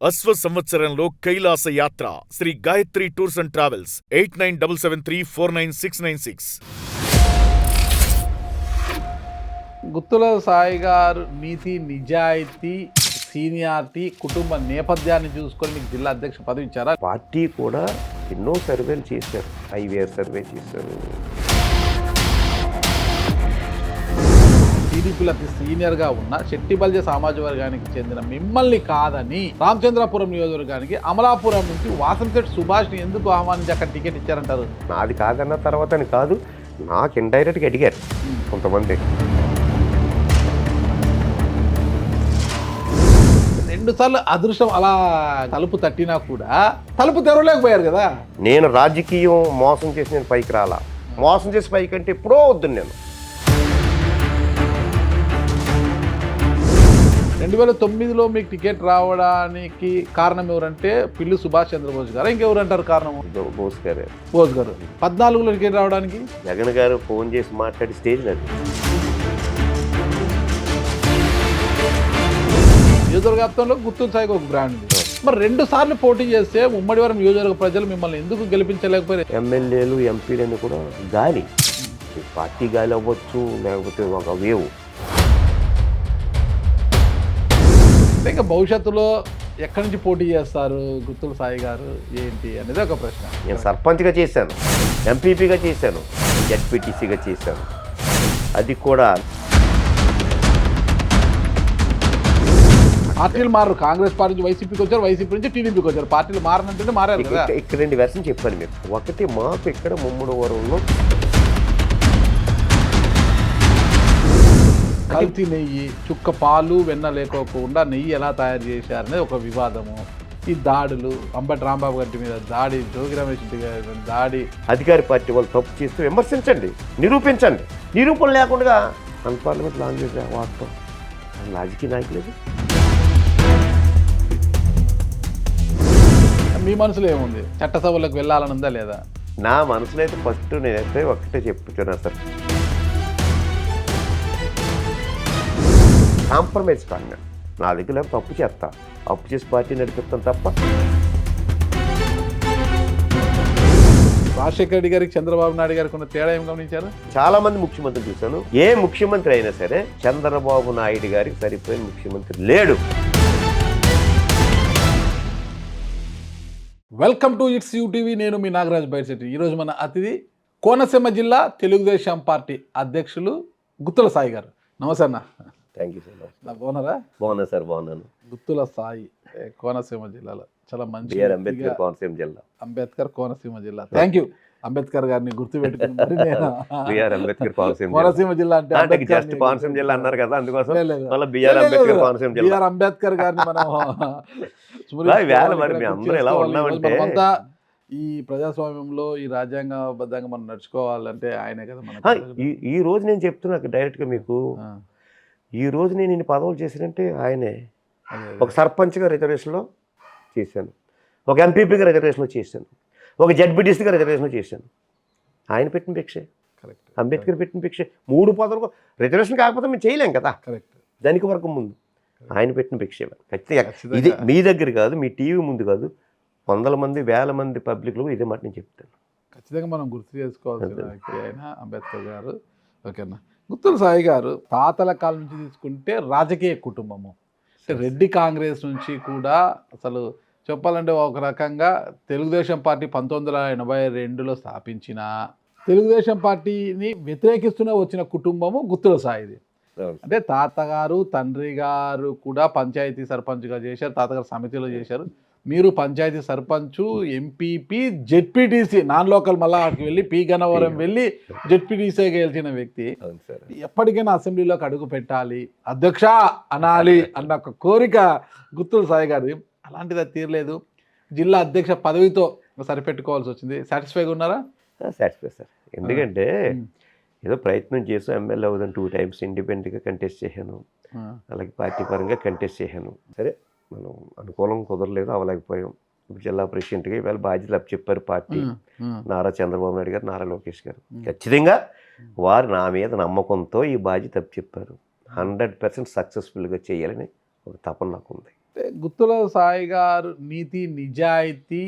అశ్వ సంవత్సరంలో కైలాస యాత్ర Shri Gayatri tours and travels 8977349696. Guttula Sai గారు నీతి, నిజాయితీ, సీనియారిటీ, కుటుంబ నేపథ్యాన్ని చూసుకొని మీకు జిల్లా అధ్యక్ష పదవి ఇచ్చారా? పార్టీ కూడా ఎన్నో సర్వేలు చేశారు, ఐవీఆర్ సర్వే చేశారు. టీడీపీలో అతి సీనియర్గా ఉన్న శెట్టిబల్జ సామాజిక వర్గానికి చెందిన మిమ్మల్ని కాదని రామచంద్రాపురం నియోజకవర్గానికి అమలాపురం నుంచి వాసంశెట్టి సుభాష్ని ఎందుకు ఆహ్వానించి అక్కడ టికెట్ ఇచ్చారంటారు? నాది కాదన్న తర్వాత అని కాదు, నాకు ఇండైరెక్ట్గా అడిగారు కొంతమంది. 2 సార్లు అదృష్టం అలా తలుపు తట్టినా కూడా తలుపు తెరవలేకపోయారు కదా. నేను రాజకీయం మోసం చేసి నేను పైకి రాలా. మోసం చేసి పైకి అంటే ఎప్పుడో వద్దు. నేను 2009లో మీకు టికెట్ రావడానికి కారణం ఎవరంటే పిల్లి సుభాష్ చంద్రబోస్ గారు, ఇంకెవరు అంటారు కారణం? బోస్ గారు. 14లో టికెట్ రావడానికి జగన్ గారు ఫోన్ చేసి మాట్లాడి స్టేజ్ నది. నియోజకవర్గంలో గుత్తుల సాయికి ఒక బ్రాండ్ ఉంది. మరి 2 సార్లు పోటీ చేస్తే ఉమ్మడివరం నియోజకవర్గ ప్రజలు మిమ్మల్ని ఎందుకు గెలిపించలేకపోయారు? ఎమ్మెల్యేలు, ఎంపీలను కూడా గాలి, పార్టీ గాలి అవ్వచ్చు, లేకపోతే ఒక వేవ్. ఇంకా భవిష్యత్తులో ఎక్కడి నుంచి పోటీ చేస్తారు గుత్తుల సాయి గారు ఏంటి అనేది ఒక ప్రశ్న. నేను సర్పంచ్గా చేశాను, ఎంపీపీగా చేశాను, జెడ్పీటీసీగా చేశాను. అది కూడా పార్టీలు మారు. కాంగ్రెస్ పార్టీ నుంచి వైసీపీకి వచ్చారు, వైసీపీ నుంచి టీడీపీకి వచ్చారు. పార్టీలు మారనంటే మారారు కదా. ఇక్కడ 2 వెర్షన్ చెప్పాను మీకు. ఒకటి, మాకు ఇక్కడ ముమ్మడివరంలో కల్తీ నెయ్యి, చుక్క పాలు వెన్న లేకోకుండా నెయ్యి ఎలా తయారు చేశారనేది ఒక వివాదము. ఈ దాడులు, అంబటి రాంబాబు గారి మీద దాడి, జోగి రమేష్ గారి దాడి. అధికార పార్టీ వాళ్ళు తప్పు చేస్తూ విమర్శించండి, నిరూపించండి. నిరూపణ లేకుండా అన్పార్లమెంట్ లాంగ్వేజ్ వాస్తవం రాజకీయ నాయకులేదు. మీ మనసులో ఏముంది? చట్టసభలకు వెళ్ళాలని ఉందా లేదా? నా మనసులో అయితే ఫస్ట్ నేనైతే ఒక్కటే చెప్పుతున్నా సార్, కాంప్రమైజ్ కాండి. నా దగ్గర తప్పు చేస్తా, అప్పు చేసి పార్టీ నడిపిస్తాను తప్ప. రాజశేఖర రెడ్డి గారికి, చంద్రబాబు నాయుడు గారికి ఉన్న తేడా ఏం గమనించారు? చాలా మంది ముఖ్యమంత్రులు చూశాను. ఏ ముఖ్యమంత్రి అయినా సరే చంద్రబాబు నాయుడు గారికి సరిపోయిన ముఖ్యమంత్రి లేడు. Welcome to it's UTV. నేను మీ నాగరాజ్ బైర్శెట్టి. ఈరోజు మన అతిథి కోనసీమ జిల్లా తెలుగుదేశం పార్టీ అధ్యక్షులు గుత్తుల సాయి గారు. నమస్తే అన్న. Thank you sir. బాగున్నారా? బాగున్నా సార్, బాగున్నాను. గుత్తుల సాయి కోనసీమ జిల్లాలో చాలా మంచి అంబేద్కర్ కోనసీమ జిల్లా. అంబేద్కర్ కోనసీమ జిల్లా. Thank you. అంబేద్కర్ గారిని గుర్తుపెట్టుకుని మరి నేను అంబేద్కర్ కోనసీమ జిల్లా అంటే జస్ట్ కోనసీమ జిల్లా అన్నారు కదా, అందుకోసం బిఆర్ అంబేద్కర్ గారిని మనం కొంత ఈ ప్రజాస్వామ్యంలో ఈ రాజ్యాంగబద్ధంగా మనం నడుచుకోవాలంటే ఆయనే కదా మన. ఈ రోజు నేను చెప్తున్నా డైరెక్ట్గా మీకు, ఈ రోజు నేను ఇన్ని పదవులు చేశానంటే ఆయనే. ఒక సర్పంచ్గా రిజర్వేషన్లో చేశాను, ఒక ఎంపీపీగా రిజర్వేషన్లో చేశాను, ఒక జెడ్పీటీసీగా రిజర్వేషన్లో చేశాను. ఆయన పెట్టిన భిక్షే, అంబేద్కర్ పెట్టిన భిక్షే. 3 పదవులకు రిజర్వేషన్ కాకపోతే మేము చేయలేం కదా. కరెక్ట్. దానికి వరకు ముందు ఆయన పెట్టిన భిక్షే. ఖచ్చితంగా ఇది మీ దగ్గర కాదు, మీ టీవీ ముందు కాదు, 100 మంది 1000 మంది పబ్లిక్లో ఇదే మాట నేను చెప్తాను. ఖచ్చితంగా మనం గుర్తు చేసుకోవాల్సిన వ్యక్తి అయినా అంబేద్కర్ గారు. ఓకేనా. గుత్తుల సాయి గారు తాతల కాలం నుంచి తీసుకుంటే రాజకీయ కుటుంబము, రెడ్డి కాంగ్రెస్ నుంచి కూడా అసలు చెప్పాలంటే ఒక రకంగా తెలుగుదేశం పార్టీ 1982లో స్థాపించిన తెలుగుదేశం పార్టీని వ్యతిరేకిస్తూనే వచ్చిన కుటుంబము గుత్తుల సాయిది. అంటే తాతగారు, తండ్రి గారు కూడా పంచాయతీ సర్పంచ్గా చేశారు, తాతగారు సమితిలో చేశారు. మీరు panchayati sarpanch, MPP, ZPTC, non local మళ్ళా అక్కడికి వెళ్ళి పి గన్నవరం వెళ్ళి జెడ్పీటీసీ గెలిచిన వ్యక్తి. ఎప్పటికైనా అసెంబ్లీలోకి అడుగు పెట్టాలి, అధ్యక్ష అనాలి అన్న ఒక కోరిక గుత్తుల సాయి గారి. అలాంటిది అది తీరలేదు. జిల్లా అధ్యక్ష పదవితో సరిపెట్టుకోవాల్సి వచ్చింది. సాటిస్ఫైగా ఉన్నారా? Satisfy sir. ఎందుకంటే ఏదో ప్రయత్నం చేసి ఎమ్మెల్యే అవుదాం 2 టైమ్స్ ఇండిపెండెంట్గా కంటెస్ట్ చేశాను, అలాగే పార్టీ పరంగా కంటెస్ట్ చేశాను. సరే మనం అనుకూలం కుదరలేదు, అవ్వలేకపోయాం. జిల్లా ప్రెసిడెంట్గా ఇవాళ బాధ్యతలు అప్పచెప్పారు పార్టీ. నారా చంద్రబాబు నాయుడు గారు, నారా లోకేష్ గారు. ఖచ్చితంగా వారు నా మీద నమ్మకంతో ఈ బాధ్యత అప్పచెప్పారు. 100% సక్సెస్ఫుల్గా చేయాలని ఒక తపన నాకు ఉంది. అంటే గుత్తుల సాయి గారు నీతి నిజాయితీ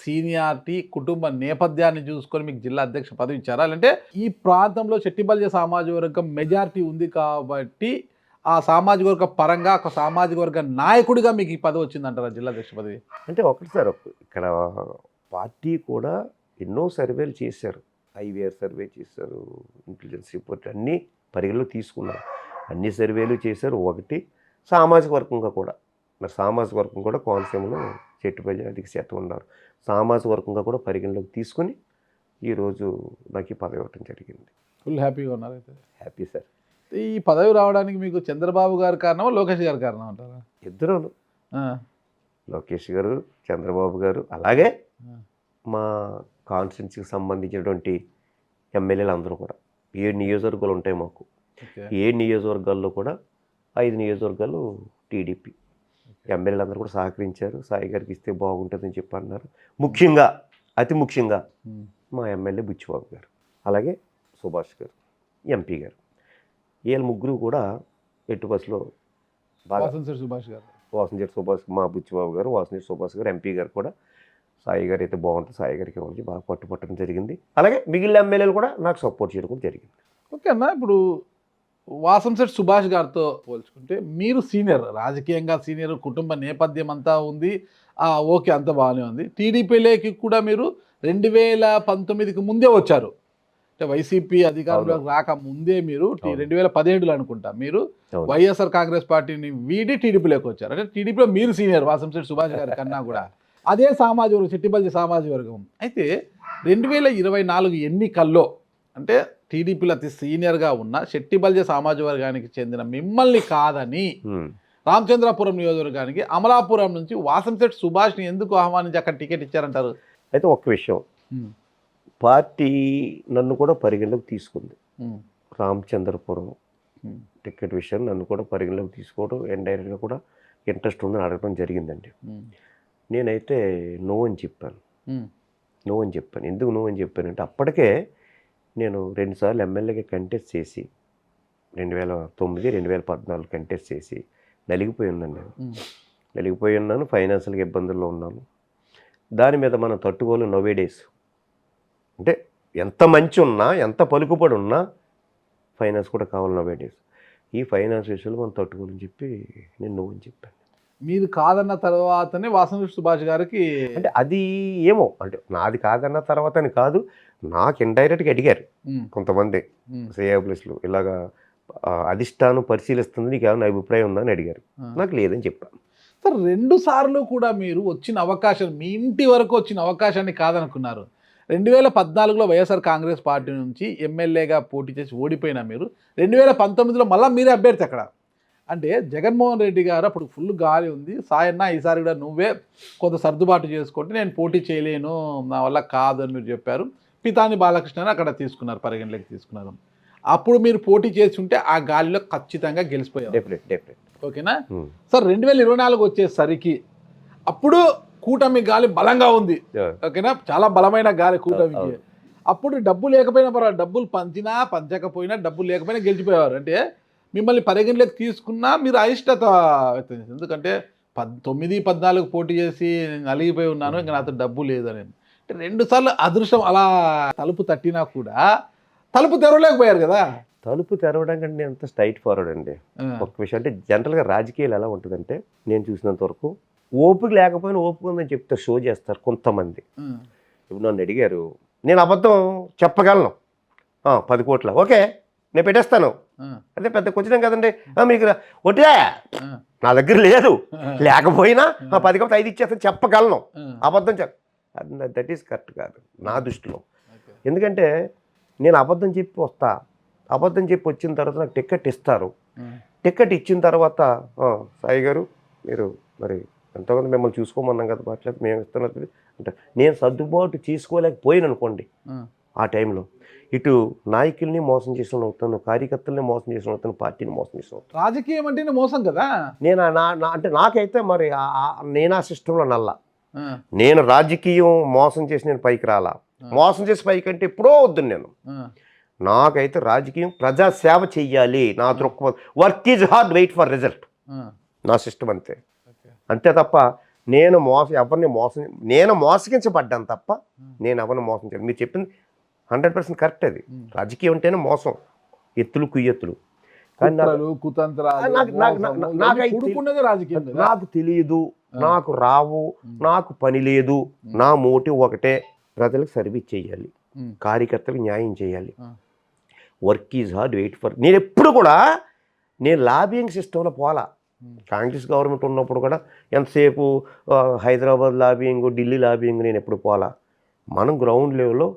సీనియారిటీ కుటుంబ నేపథ్యాన్ని చూసుకొని మీకు జిల్లా అధ్యక్ష పదవి ఇచ్చారా? అంటే ఈ ప్రాంతంలో చెట్టిబల్య సామాజిక వర్గం మెజారిటీ ఉంది కాబట్టి ఆ సామాజిక వర్గ పరంగా ఒక సామాజిక వర్గ నాయకుడిగా మీకు ఈ పదవి వచ్చిందంటారా జిల్లా అధ్యక్ష పదవి? అంటే ఒకటి సార్, ఇక్కడ పార్టీ కూడా ఎన్నో సర్వేలు చేశారు, ఐవీఆర్ సర్వే చేశారు, ఇంటెలిజెన్స్ రిపోర్ట్ అన్నీ పరిగణలో తీసుకున్నారు, అన్ని సర్వేలు చేశారు. ఒకటి సామాజిక వర్గంగా కూడా, మరి సామాజిక వర్గం కూడా కోనసీమలో చెట్టుపల్లి అధిక శాతం ఉన్నారు, సామాజిక వర్గంగా కూడా పరిగణలోకి తీసుకొని ఈరోజు నాకు ఈ పదవి ఇవ్వటం జరిగింది. ఫుల్ హ్యాపీగా ఉన్నారు అయితే? Happy sir. ఈ పదవి రావడానికి మీకు చంద్రబాబు గారు కారణమా లోకేష్ గారు కారణం అంటారా? ఇద్దరు, లోకేష్ గారు, చంద్రబాబు గారు, అలాగే మా కాన్స్టిట్యున్సీకి సంబంధించినటువంటి ఎమ్మెల్యేలు అందరూ కూడా. 7 నియోజకవర్గాలు ఉంటాయి మాకు. 7 నియోజకవర్గాల్లో కూడా 5 నియోజకవర్గాలు టీడీపీ ఎమ్మెల్యేలు అందరూ కూడా సహకరించారు. సాయి గారికి ఇస్తే బాగుంటుందని చెప్పి అన్నారు. ముఖ్యంగా, అతి ముఖ్యంగా మా ఎమ్మెల్యే బుచ్చిబాబు గారు, అలాగే సుభాష్ గారు, ఎంపీ గారు, వీళ్ళ ముగ్గురు కూడా ఎట్టు బస్సులో బాగా, సుభాష్ గారు, వాసంజెట్ సుభాష్, మా బుచ్చిబాబు గారు, వాసంజెట్ సుభాష్ గారు, ఎంపీ గారు కూడా సాయి గారు అయితే బాగుంటుంది, సాయి గారికి ఇవ్వాలి బాగా పట్టుపట్టడం జరిగింది. అలాగే మిగిలిన ఎమ్మెల్యేలు కూడా నాకు సపోర్ట్ చేయడం కూడా జరిగింది. ఓకే అన్న, ఇప్పుడు వాసంశెట్టి సుభాష్ గారితో పోల్చుకుంటే మీరు సీనియర్, రాజకీయంగా సీనియర్, కుటుంబ నేపథ్యం అంతా ఉంది, ఓకే అంత బాగానే ఉంది. టీడీపీలోకి కూడా మీరు 2019కి ముందే వచ్చారు, అంటే వైసీపీ అధికారంలోకి రాక ముందే మీరు 2017లో అనుకుంటా మీరు వైఎస్ఆర్ కాంగ్రెస్ పార్టీని వీడి టీడీపీలోకి వచ్చారు. అంటే టీడీపీలో మీరు సీనియర్ వాసంశెట్టి సుభాష్ గారి కన్నా కూడా. అదే సామాజిక వర్గం, చెట్టిబల్య సామాజిక వర్గం. అయితే 2024 ఎన్నికల్లో అంటే టీడీపీలో అతి సీనియర్గా ఉన్న చెట్టిబల్య సామాజిక వర్గానికి చెందిన మిమ్మల్ని కాదని రామచంద్రాపురం నియోజకవర్గానికి అమలాపురం నుంచి వాసంశెట్టి సుభాష్ని ఎందుకు ఆహ్వానించి అక్కడ టికెట్ ఇచ్చారంటారు? అయితే ఒక్క విషయం, పార్టీ నన్ను కూడా పరిగణలోకి తీసుకుంది. రామచంద్రపురం టికెట్ విషయం నన్ను కూడా పరిగణలోకి తీసుకోవడం, ఇండైరెక్ట్గా కూడా ఇంట్రెస్ట్ ఉందని అడగడం జరిగిందండి. నేనైతే నో అని చెప్పాను. ఎందుకు నో అని చెప్పానంటే అప్పటికే నేను 2 సార్లు ఎమ్మెల్యేగా కంటెస్ట్ చేసి 2009, 2014 కంటెస్ట్ చేసి నలిగిపోయి ఉన్నాను. నలిగిపోయి ఉన్నాను, ఫైనాన్షియల్గా ఇబ్బందుల్లో ఉన్నాను. దాని మీద మనం తట్టుకోలేం నోవే డేస్. అంటే ఎంత మంచి ఉన్నా, ఎంత పలుకుబడి ఉన్నా ఫైనాన్స్ కూడా కావాలి నోవే డేస్. ఈ ఫైనాన్స్ విషయంలో మనం తట్టుకోవాలని చెప్పి నేను నో అని చెప్పాను. మీరు కాదన్న తర్వాతనే వాసంశెట్టి సుభాష్ గారికి, అంటే అది ఏమో, అంటే నాది కాదన్న తర్వాత అని కాదు, నాకు ఇండైరెక్ట్గా అడిగారు కొంతమంది శ్రేయాబులెస్లు, ఇలాగా అధిష్టానం పరిశీలిస్తుంది, నీకు ఏమైనా అభిప్రాయం ఉందా అని అడిగారు. నాకు లేదని చెప్పాను. సార్ 2 సార్లు కూడా మీరు వచ్చిన అవకాశం, మీ ఇంటి వరకు వచ్చిన అవకాశాన్ని కాదనుకున్నారు. 2014లో వైఎస్ఆర్ కాంగ్రెస్ పార్టీ నుంచి ఎమ్మెల్యేగా పోటీ చేసి ఓడిపోయినా మీరు 2019లో మళ్ళీ మీరే అభ్యర్థి అక్కడ. అంటే జగన్మోహన్ రెడ్డి గారు అప్పుడు ఫుల్ గాలి ఉంది, సాయన్న ఈసారి కూడా నువ్వే కొంత సర్దుబాటు చేసుకుంటే నేను పోటీ చేయలేను, నా వల్ల కాదు అని మీరు చెప్పారు. పితాని బాలకృష్ణని అక్కడ తీసుకున్నారు, పరిగణలోకి తీసుకున్నారు. అప్పుడు మీరు పోటీ చేసి ఉంటే ఆ గాలిలో ఖచ్చితంగా గెలిచిపోయారు. డెఫినెట్. ఓకేనా సార్? 2024 వచ్చేసరికి అప్పుడు కూటమి గాలి బలంగా ఉంది, ఓకేనా, చాలా బలమైన గాలి కూటమికి. అప్పుడు డబ్బు లేకపోయినా పర్వాలేదు, డబ్బులు పంచినా పంచకపోయినా, డబ్బులు లేకపోయినా గెలిచిపోయేవారు. అంటే మిమ్మల్ని పరిగణలోకి తీసుకున్నా మీరు అయిష్టత వ్యక్తం చేశారు. ఎందుకంటే 9-14 పోటీ చేసి నలిగిపోయి ఉన్నాను, ఇంకా నాతో డబ్బు లేదని. అంటే 2 సార్లు అదృష్టం అలా తలుపు తట్టినా కూడా తలుపు తెరవలేకపోయారు కదా. తలుపు తెరవడం కంటే నేను అంత స్ట్రైట్ ఫార్వర్డ్ అండి. ఒక విషయం అంటే జనరల్గా రాజకీయాలు ఎలా ఉంటుందంటే, నేను చూసినంత వరకు ఓపిక లేకపోయినా ఓపిక ఉందని చెప్తే షో చేస్తారు కొంతమంది. ఇప్పుడు నన్ను అడిగారు, నేను అబద్ధం చెప్పగలను, 10 కోట్ల ఓకే నేను పెట్టేస్తాను, అదే పెద్ద కొంచెం కదండి, మీకు ఒట్టిదా నా దగ్గర లేదు, లేకపోయినా 10 కోట్ల 5 ఇచ్చేస్తాను చెప్పగలను, అబద్ధం దట్ ఈస్ కరెక్ట్ కాదు నా దృష్టిలో. ఎందుకంటే నేను అబద్ధం చెప్పి వస్తా, అబద్ధం చెప్పి వచ్చిన తర్వాత నాకు టికెట్ ఇస్తారు, టికెట్ ఇచ్చిన తర్వాత సాయి గారు మీరు మరి ఎంతోమంది మిమ్మల్ని చూసుకోమన్నాం కదా, మాట్లాడి మేము ఇస్తున్నది అంటే నేను సర్దుబాటు చేసుకోలేకపోయాను అనుకోండి, ఆ టైంలో ఇటు నాయకుల్ని మోసం చేసిన అవుతాను, కార్యకర్తల్ని మోసం చేసిన అవుతాను, పార్టీని మోసం చేసిన అవుతాను. రాజకీయం అంటేనే మోసం కదా. నేను అంటే నాకైతే మరి నేను ఆ సిస్టంలో నల్ల, నేను రాజకీయం మోసం చేసి నేను పైకి రాలా, మోసం చేసి పైకి అంటే ఎప్పుడో వద్దు. నేను నాకైతే రాజకీయం ప్రజాసేవ చెయ్యాలి, నా దృక్పథం, work is hard wait for result, నా సిస్టమ్ అంతే. అంతే తప్ప నేను మోసగించబడ్డాను తప్ప నేను ఎవరిని మోసం చేయను. మీరు చెప్పింది 100% కరెక్ట్. అది రాజకీయం అంటేనే మోసం, ఎత్తులు కుయ్యెత్తులు. కానీ కుట్రలు, కుతంత్రాలు, మోసము, ఇవన్నీ కూడుకున్నదే రాజకీయం కదా. నాకు తెలియదు, నాకు రావు, నాకు పని లేదు, నా మోటివ్ ఒకటే, ప్రజలకు సర్వీస్ చేయాలి, కార్యకర్తలకు న్యాయం చేయాలి. Work is hard, wait for. నేను ఎప్పుడు కూడా లాబియింగ్ సిస్టంలో పోలా. కాంగ్రెస్ గవర్నమెంట్ ఉన్నప్పుడు కూడా ఎంతసేపు హైదరాబాద్ లాబియింగ్, ఢిల్లీ లాబియింగ్ నేను ఎప్పుడు పోలా. మనం గ్రౌండ్ లెవెల్లో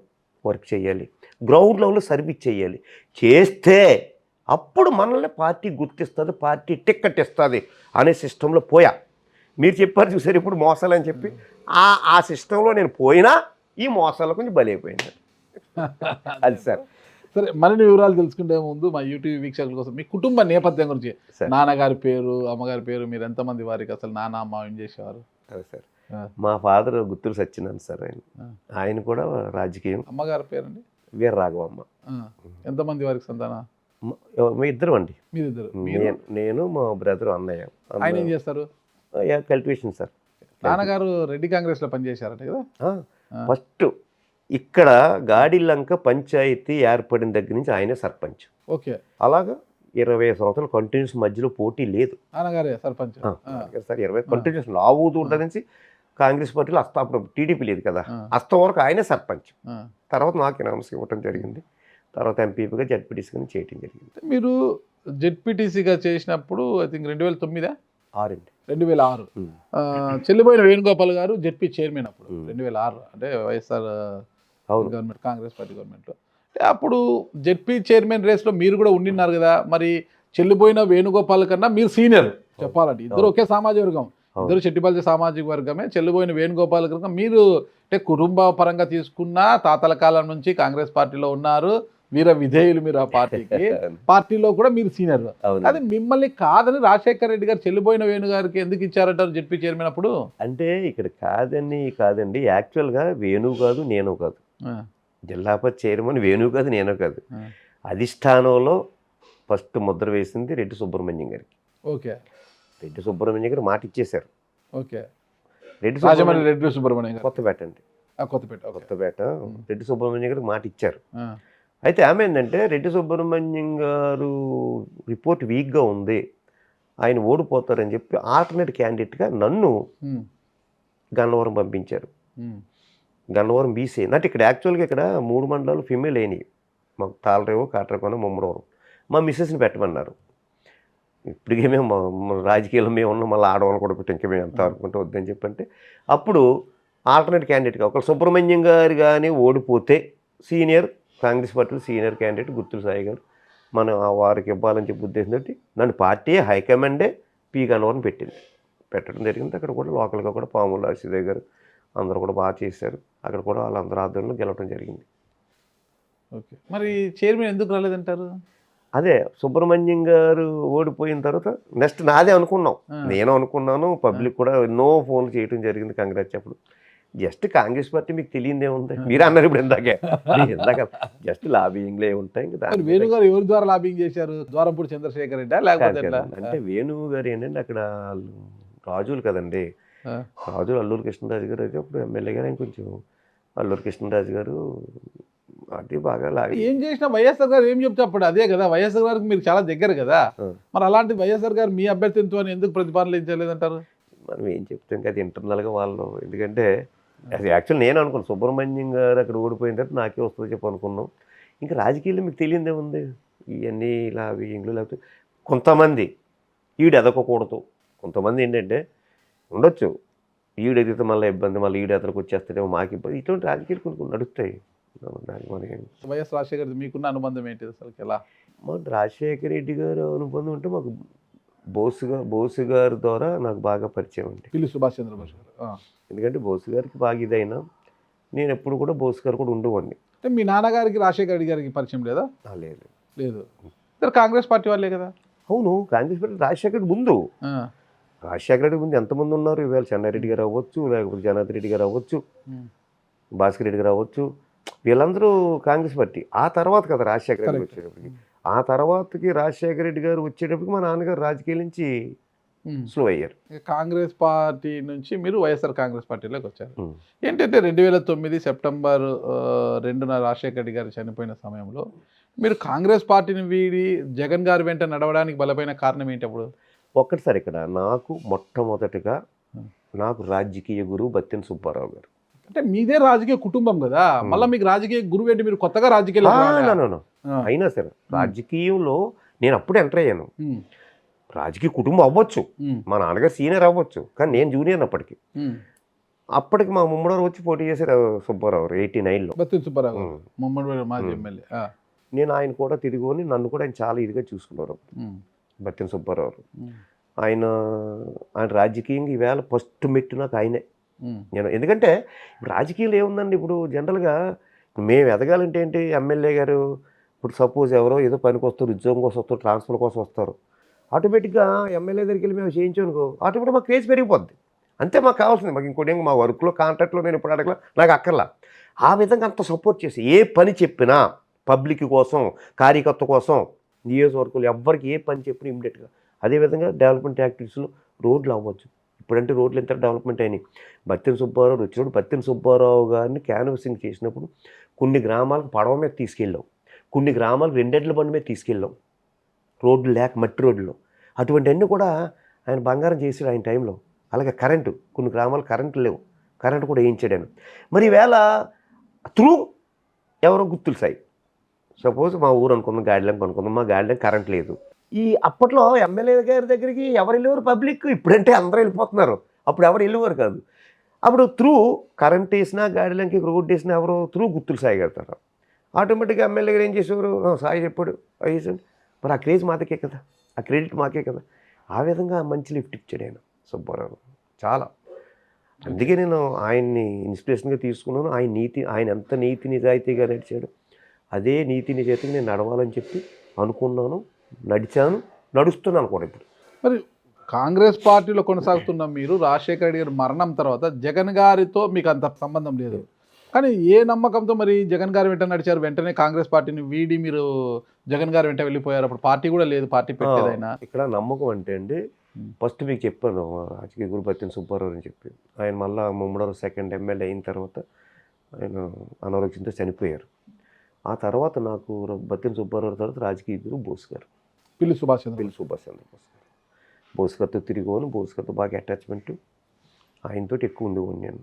వర్క్ చేయాలి, గ్రౌండ్ లెవెల్లో సర్వీస్ చేయాలి. చేస్తే అప్పుడు మనల్ని పార్టీ గుర్తిస్తుంది, పార్టీ టిక్కెట్ ఇస్తుంది అనే సిస్టంలో పోయా. మీరు చెప్పారు చూసారు ఇప్పుడు మోసాలు అని చెప్పి, ఆ సిస్టంలో నేను పోయినా ఈ మోసాల కొంచెం బలైపోయింది. అది సార్. సరే, మరిన్ని వివరాలు తెలుసుకుంటే ముందు మా యూట్యూబ్ వీక్షకుల కోసం మీ కుటుంబ నేపథ్యం గురించి, నాన్నగారి పేరు, అమ్మగారి పేరు, మీరు ఎంతమంది వారికి అసలు నాన్న అమ్మ ఏం చేసేవారు? అదే సార్, మా ఫాదర్ గుత్తూరు సత్యనారాయణ సార్. ఆయన కూడా రాజకీయం. అమ్మగారి పేరు అండి? వీర రాఘవమ్మ. ఎంతమంది వారికి సంతానం? మీ ఇద్దరు అండి. మీరిద్దరు? నేను మా బ్రదర్ అన్నయ్య. ఆయన ఏం చేస్తారు? Cultivation sir. నాన్నగారు రెడ్డి కాంగ్రెస్ లో పనిచేశారట కదా. ఫస్ట్ ఇక్కడ గాడిలంక పంచాయతీ ఏర్పడిన దగ్గర నుంచి ఆయనే సర్పంచ్. ఓకే. అలాగా 20 సంవత్సరాలు కంటిన్యూస్, మధ్యలో పోటీ లేదు. నాన్నగారే సర్పంచ్ సార్. 20 కంటిన్యూస్ లావుతూరు నుంచి కాంగ్రెస్ పార్టీలో అప్పుడు టీడీపీ లేదు కదా, అస్తం వరకు ఆయనే సర్పంచ్. తర్వాత నాకు నామస్ ఇవ్వటం జరిగింది, తర్వాత ఎంపీపీగా జడ్పీటీసీగా చేయటం జరిగింది. మీరు జడ్పీటీసీగా చేసినప్పుడు ఐ థింక్ 2009 2006 చెల్లిపోయిన వేణుగోపాల్ గారు జడ్పీ చైర్మన్ అప్పుడు 2006, అంటే వైఎస్ఆర్ గవర్నమెంట్, కాంగ్రెస్ పార్టీ గవర్నమెంట్లో. అంటే అప్పుడు జడ్పీ చైర్మన్ రేస్లో మీరు కూడా ఉండిన్నారు కదా. మరి చెల్లిపోయిన వేణుగోపాల్ కన్నా మీరు సీనియర్ చెప్పాలంటే, ఇద్దరు ఒకే సామాజిక వర్గం, ఇద్దరు చెట్టిపల్లి సామాజిక వర్గమే. చెల్లిపోయిన వేణుగోపాల్ కన్నా మీరు అంటే కుటుంబ పరంగా తీసుకున్న తాతల కాలం నుంచి కాంగ్రెస్ పార్టీలో ఉన్నారు, వీర విధేయులు మీరు ఆ పార్టీకి. పార్టీలో కూడా మీరు సీనియర్. అది మిమ్మల్ని కాదని రాజశేఖర రెడ్డి గారు చెల్లిపోయిన వేణు గారికి ఎందుకు ఇచ్చారంటారు జడ్పీ చైర్మన్ అప్పుడు? అంటే ఇక్కడ కాదండి, యాక్చువల్గా వేణు కాదు, నేను కాదు, జిల్లా పరిషత్ చైర్మన్ వేణు కాదు, నేను కాదు. అధిష్టానంలో ఫస్ట్ ముద్ర వేసింది రెడ్డి సుబ్రహ్మణ్యం గారికి. ఓకే. రెడ్డి సుబ్రహ్మణ్యం గారు మాట ఇచ్చేశారు. ఓకే. రెడ్డి సుబ్రహ్మణ్యం గారు కొత్తపేట అండి, కొత్తపేట రెడ్డి సుబ్రహ్మణ్యం గారికి మాట ఇచ్చారు. అయితే ఏమైందంటే రెడ్డి సుబ్రహ్మణ్యం గారు రిపోర్ట్ వీక్గా ఉంది, ఆయన ఓడిపోతారని చెప్పి ఆల్టర్నేట్ క్యాండిడేట్గా నన్ను గన్నవరం పంపించారు. గన్నవరం బీసీ అంటే ఇక్కడ యాక్చువల్గా ఇక్కడ 3 మండలాలు ఫిమేల్ అయినాయి మాకు, తాళరేవు, కాట్రకొండ, ముమ్మడవరం. మా మిస్సెస్ని పెట్టమన్నారు. ఇప్పటికే మేము రాజకీయాల్లో మేము ఉన్నాం, మళ్ళీ ఆడవాళ్ళు కూడా పెట్టి ఇంకా మేము ఎంత అనుకుంటే వద్దని చెప్పంటే అప్పుడు ఆల్టర్నేట్ క్యాండిడేట్గా ఒకళ్ళు సుబ్రహ్మణ్యం గారు కానీ ఓడిపోతే సీనియర్ కాంగ్రెస్ పార్టీలో సీనియర్ క్యాండిడేట్ గుత్తుల సాయి గారు మనం వారికి ఇవ్వాలని చెప్పి ఉద్దేశంతో నన్ను పార్టీ హైకమాండే పీ గన్నవరం పెట్టడం జరిగింది. అక్కడ కూడా లోకల్గా కూడా పాముల రాజశేఖర్ గారు అందరూ కూడా బాగా చేశారు. అక్కడ కూడా వాళ్ళందరూ ఆధ్వర్యంలో గెలవడం జరిగింది. ఓకే. మరి చైర్మన్ ఎందుకు రాలేదంటారు? అదే సుబ్రహ్మణ్యం గారు ఓడిపోయిన తర్వాత నెక్స్ట్ నాదే అనుకున్నాం, నేను అనుకున్నాను, పబ్లిక్ కూడా ఎన్నో ఫోన్లు చేయడం జరిగింది కంగ్రాట్స్. అప్పుడు జస్ట్ కాంగ్రెస్ పార్టీ మీకు తెలియదే ఉంది, మీరు అన్నారు ఇప్పుడు ఇందాక జస్ట్ లాబింగ్లే ఉంటాయి. వేణు గారు ఎవరి ద్వారా లాబింగ్ చేశారు? ద్వారంపూడి చంద్రశేఖర్ రెడ్డి లేకపోతే అంటే వేణు గారు ఏంటంటే అక్కడ రాజులు కదండి, రాజులు అల్లూరు కృష్ణరాజు గారు అయితే అప్పుడు ఎమ్మెల్యే గారు, ఆయన కొంచెం అల్లూరు కృష్ణరాజు గారు అది బాగా ఏం చేసినా వైఎస్ఆర్ గారు ఏం చెప్తే అప్పుడు అదే కదా, వైఎస్ఆర్ గారికి మీరు చాలా దగ్గర కదా. మరి అలాంటి వైఎస్ఆర్ గారు మీ అభ్యర్థిత్వం ఎందుకు ప్రతిపాదనలించలేదంటారు? మనం ఏం చెప్తాం కదా ఇంటర్నల్గా వాళ్ళు, ఎందుకంటే అది యాక్చువల్ నేను అనుకున్నాను సుబ్రహ్మణ్యం గారు అక్కడ ఓడిపోయిన తర్వాత నాకే వస్తుంది చెప్పి అనుకున్నాం. ఇంకా రాజకీయాల్లో మీకు తెలియదే ఉంది, ఇవన్నీ ఇలా ఇంట్లో లేకపోతే కొంతమంది ఈడు ఎదగకూడదు, కొంతమంది ఏంటంటే ఉండొచ్చు ఈడు ఎదిగితే మళ్ళీ ఇబ్బంది, మళ్ళీ ఈడు ఎదలకు వచ్చేస్తాడేమో మాకు ఇబ్బంది, ఇటువంటి రాజకీయాలు కొన్ని నడుస్తాయి. వైఎస్ రాజశేఖర రెడ్డి మీకున్న అనుబంధం ఏంటి అసలు? ఎలా? మాకు రాజశేఖర రెడ్డి గారు అనుబంధం అంటే మాకు బోసు గారి ద్వారా నాకు బాగా పరిచయం అండి, పిల్లి సుభాష్ చంద్రబోస్ గారు. ఎందుకంటే బోసు గారికి బాగా ఇదైనా నేను ఎప్పుడు కూడా బోసు గారు కూడా ఉండేవాడిని. అంటే మీ నాన్నగారికి రాజశేఖర రెడ్డి గారికి పరిచయం లేదా? లేదు లేదు. కాంగ్రెస్ పార్టీ వాళ్ళే కదా? అవును, కాంగ్రెస్ పార్టీ రాజశేఖర రెడ్డి ముందు, రాజశేఖర రెడ్డి ముందు ఎంతమంది ఉన్నారు, ఇవాళ చెన్నారెడ్డి గారు అవ్వచ్చు, లేకపోతే జనార్దన్ రెడ్డి గారు అవ్వచ్చు, భాస్కర్ రెడ్డి గారు అవ్వచ్చు, వీళ్ళందరూ కాంగ్రెస్ పార్టీ. ఆ తర్వాత కదా రాజశేఖర రెడ్డి వచ్చేటప్పటికి, ఆ తర్వాతకి రాజశేఖర రెడ్డి గారు వచ్చేటప్పటికి మా నాన్నగారు రాజకీయాల నుంచి స్లో అయ్యారు. కాంగ్రెస్ పార్టీ నుంచి మీరు వైఎస్ఆర్ కాంగ్రెస్ పార్టీలోకి వచ్చారు. ఉమ్. ఏంటంటే 2009 సెప్టెంబర్ 2న రాజశేఖర రెడ్డి గారు చనిపోయిన సమయంలో మీరు కాంగ్రెస్ పార్టీని వీడి జగన్ గారి వెంట నడవడానికి బలమైన కారణం ఏంటి అప్పుడు? ఒక్కటి సార్, ఇక్కడ నాకు మొట్టమొదటిగా నాకు రాజకీయ గురువు బత్తిన సుబ్బారావు గారు. అంటే మీదే రాజకీయ కుటుంబం కదా, మళ్ళీ మీకు రాజకీయ గురువు ఏంటి? మీరు కొత్తగా రాజకీయ అయినా సరే రాజకీయంలో నేను అప్పుడు ఎంటర్ అయ్యాను. రాజకీయ కుటుంబం అవ్వచ్చు, మా నాన్నగారు సీనియర్ అవ్వచ్చు, కానీ నేను జూనియర్ అప్పటికి. అప్పటికి మా ముమ్మడోరు వచ్చి పోటీ చేశారు సుబ్బారావు 89లో. బత్తిన సుబ్బారావు మాజీ ఎమ్మెల్యే. నేను ఆయన కూడా తిరిగి నన్ను కూడా ఆయన చాలా ఇదిగా చూసుకున్నారు బత్తిన సుబ్బారావు. ఆయన రాజకీయంగా ఈవేళ ఫస్ట్ మెట్టు నాకు ఆయనే. నేను ఎందుకంటే రాజకీయాలు ఏముందండి, ఇప్పుడు జనరల్గా మేము ఎదగాలంటే ఏంటి, ఎమ్మెల్యే గారు ఇప్పుడు సపోజ్ ఎవరో ఏదో పనికి వస్తారు, ఉద్యోగం కోసం వస్తారు, ట్రాన్స్ఫర్ కోసం వస్తారు, ఆటోమేటిక్గా ఎమ్మెల్యే దగ్గరికి వెళ్ళి మేము చేయించానుకో ఆటోమేటిక్ మాకు క్రేజ్ పెరిగిపోద్ది. అంతే మాకు కావాల్సింది. మాకు ఇంకోటి మా వర్క్లో కాంట్రాక్ట్లో నేను ఇప్పుడు అడగల, నాకు అక్కర్లా. ఆ విధంగా అంత సపోర్ట్ చేసి ఏ పని చెప్పినా పబ్లిక్ కోసం, కార్యకర్త కోసం, నియోజకవర్గాలు ఎవ్వరికి ఏ పని చెప్పినా ఇమ్మీడియట్గా. అదేవిధంగా డెవలప్మెంట్ యాక్టివిటీస్లో రోడ్లు అవ్వచ్చు. ఇప్పుడంటే రోడ్లు ఎంత డెవలప్మెంట్ అయినాయి. బత్తిన సుబ్బారావు వచ్చినప్పుడు బత్తిన సుబ్బారావు గారిని క్యాన్వసింగ్ చేసినప్పుడు కొన్ని గ్రామాలకు పడవ మీద తీసుకెళ్ళాం, కొన్ని గ్రామాలకు 2 ఎడ్ల బండి మీద తీసుకెళ్ళాం, రోడ్లు లేక మట్టి రోడ్లు. అటువంటివన్నీ కూడా ఆయన బంగారం చేసాడు ఆయన టైంలో. అలాగే కరెంటు, కొన్ని గ్రామాలు కరెంటు లేవు, కరెంటు కూడా వేయించాడు ఆయన. మరి ఈవేళ త్రూ ఎవరో గుర్తులు సాయి, సపోజ్ మా ఊరు అనుకుందాం, గాడిలంక అనుకుందాం, మా గాడిలంక కరెంట్ లేదు. ఈ అప్పట్లో ఎమ్మెల్యే గారి దగ్గరికి ఎవరు వెళ్ళేవారు పబ్లిక్, ఇప్పుడంటే అందరూ వెళ్ళిపోతున్నారు, అప్పుడు ఎవరు వెళ్ళేవారు కాదు. అప్పుడు త్రూ కరెంట్ వేసినా గాడిలంకి రోడ్డు వేసినా ఎవరో త్రూ గుర్తులు సాయి కడతారు. ఆటోమేటిక్గా ఎమ్మెల్యే గారు ఏం చేసేవారు, సాయి చెప్పాడు వేసండి, మరి ఆ క్రేజ్ మాకే కదా, ఆ క్రెడిట్ మాకే కదా. ఆ విధంగా మంచి లిఫ్ట్ ఇచ్చాడు ఆయన సుబ్బారావు చాలా. అందుకే నేను ఆయన్ని ఇన్స్పిరేషన్గా తీసుకున్నాను. ఆయన ఎంత నీతి నిజాయితీగా నడిచాడు, అదే నీతి నిజాయితీగా నేను నడవాలని చెప్పి అనుకున్నాను, నడిచాను, నడుస్తున్నాను కూడా. ఇప్పుడు మరి కాంగ్రెస్ పార్టీలో కొనసాగుతున్న మీరు రాజశేఖర రెడ్డి గారి మరణం తర్వాత జగన్ గారితో మీకు అంత సంబంధం లేదు, కానీ ఏ నమ్మకంతో మరి జగన్ గారి వెంట నడిచారు? వెంటనే కాంగ్రెస్ పార్టీని వీడి మీరు జగన్ గారి వెంట వెళ్ళిపోయారు. అప్పుడు పార్టీ కూడా లేదు, పార్టీ పెట్టేదైనా. ఇక్కడ నమ్మకం అంటే అండి, ఫస్ట్ మీకు చెప్పాను రాజకీయ గురు బత్తిన సుబ్బారావు అని చెప్పి. ఆయన మళ్ళీ ముమ్మడోరు 2nd ఎమ్మెల్యే అయిన తర్వాత ఆయన అనారోగ్యంతో చనిపోయారు. ఆ తర్వాత నాకు బత్తిన సుబ్బారావు తర్వాత రాజకీయ గురు బోస్ గారు, పిల్లి సుభాష్ చంద్ర బోస్ గారు. బోస్ గారితో తిరిగిపోను, బోస్ గారితో బాగా అటాచ్మెంట్, ఆయనతో ఎక్కువ ఉండేవాడిని నేను.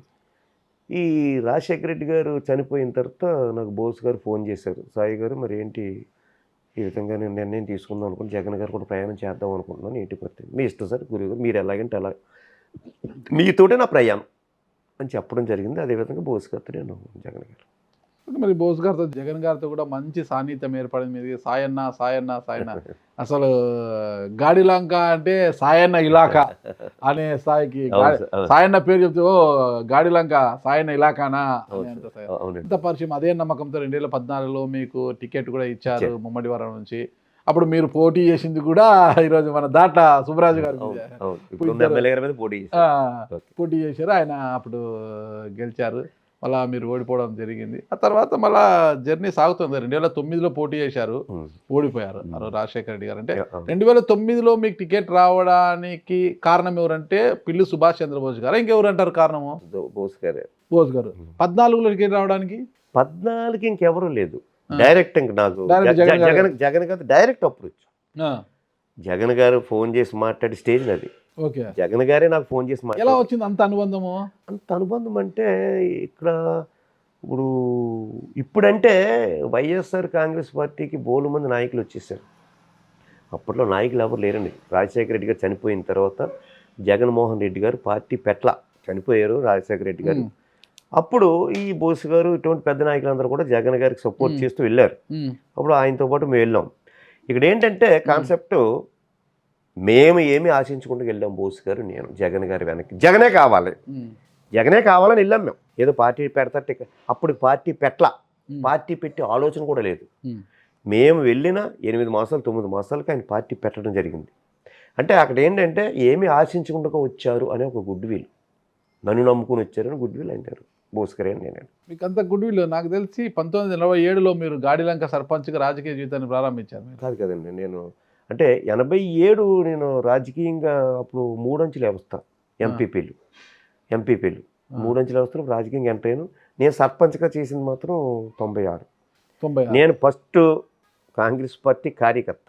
ఈ రాజశేఖర రెడ్డి గారు చనిపోయిన తర్వాత నాకు బోస్ గారు ఫోన్ చేశారు, సాయి గారు మరి ఏంటి ఈ విధంగా నేను నిర్ణయం తీసుకుందాం అనుకుని, జగన్ గారు కూడా ప్రయాణం చేద్దాం అనుకుంటున్నాను, ఏంటి పరిస్థితి, మీ ఇష్టం సార్ గురువు గారు, మీరు ఎలాగంటే అలా, మీతోటే నా ప్రయాణం అని చెప్పడం జరిగింది. అదేవిధంగా బోస్ గారితో నేను జగన్ గారు. మరి బోస్ గారితో జగన్ గారితో కూడా మంచి సాన్నిహిత్యం ఏర్పడింది మీది. సాయన్న సాయన్న సాయన్న, అసలు గాడిలంక అంటే సాయన్న ఇలాకా అనే స్థాయికి, సాయన్న పేరు చెప్తే ఓ గాడిలంక సాయన్న ఇలాకానా ఎంత పరిచయం. అదే నమ్మకంతో 2014లో మీకు టికెట్ కూడా ఇచ్చారు ముమ్మడివరం నుంచి. అప్పుడు మీరు పోటీ చేసింది కూడా ఈరోజు మన దాట్ల సుబ్బరాజు గారు పోటీ చేశారు, ఆయన అప్పుడు గెలిచారు, మళ్ళీ మీరు ఓడిపోవడం జరిగింది. ఆ తర్వాత మళ్ళీ జర్నీ సాగుతుంది. 2009లో పోటీ చేశారు, ఓడిపోయారు రాజశేఖర రెడ్డి గారు. అంటే 2009లో మీకు టికెట్ రావడానికి కారణం ఎవరంటే పిల్లి సుభాష్ చంద్రబోస్ గారు, ఇంకెవరు అంటారు కారణము? బోస్ గారు. 14లో టికెట్ రావడానికి 14కి ఇంకెవరూ లేదు, డైరెక్ట్. ఇంక నాకు జగన్ గారు డైరెక్ట్ అప్రోచ్. జగన్ గారు ఫోన్ చేసి మాట్లాడి స్టేజ్ అది. ఓకే, జగన్ గారే నాకు ఫోన్ చేసి ఎలా వచ్చింది అంత అనుబంధము? అంత అనుబంధం అంటే ఇక్కడ ఇప్పుడంటే వైఎస్ఆర్ కాంగ్రెస్ పార్టీకి బోలు మంది నాయకులు వచ్చేసారు. అప్పట్లో నాయకులు ఎవరు లేరండి. రాజశేఖర రెడ్డి గారు చనిపోయిన తర్వాత జగన్మోహన్ రెడ్డి గారు పార్టీ పెట్ల చనిపోయారు రాజశేఖర రెడ్డి గారు. అప్పుడు ఈ బోస్ గారు ఇటువంటి పెద్ద నాయకులందరూ కూడా జగన్ గారికి సపోర్ట్ చేస్తూ వెళ్ళారు. అప్పుడు ఆయనతో పాటు మేము వెళ్ళాం. ఇక్కడ ఏంటంటే కాన్సెప్ట్, మేము ఏమి ఆశించకుండా వెళ్ళాం బోస్ గారు నేను, జగన్ గారి వెనక్కి జగనే కావాలని వెళ్ళాం మేము. ఏదో పార్టీ పెడతా, అప్పుడు పార్టీ పార్టీ పెట్టి ఆలోచన కూడా లేదు. మేము వెళ్ళిన 8 మాసాలు 9 మాసాలకి ఆయన పార్టీ పెట్టడం జరిగింది. అంటే అక్కడ ఏంటంటే ఏమి ఆశించకుండా వచ్చారు అనే ఒక గుడ్ విల్, నన్ను నమ్ముకుని వచ్చారని గుడ్ విల్ అంటారు బోస్ గారు అని నేను. మీకు అంత గుడ్ విల్. నాకు తెలిసి 1987లో మీరు గాడిలంక సర్పంచ్గా రాజకీయ జీవితాన్ని ప్రారంభించారు. కాదు కదండి, నేను అంటే 87 నేను రాజకీయంగా అప్పుడు 3 అంచెల వ్యవస్థ ఎంపీపీలు 3 అంచెల వ్యవస్థలో రాజకీయంగా ఎంటర్ అయ్యాను. నేను సర్పంచ్గా చేసింది మాత్రం 96. నేను ఫస్ట్ కాంగ్రెస్ పార్టీ కార్యకర్త.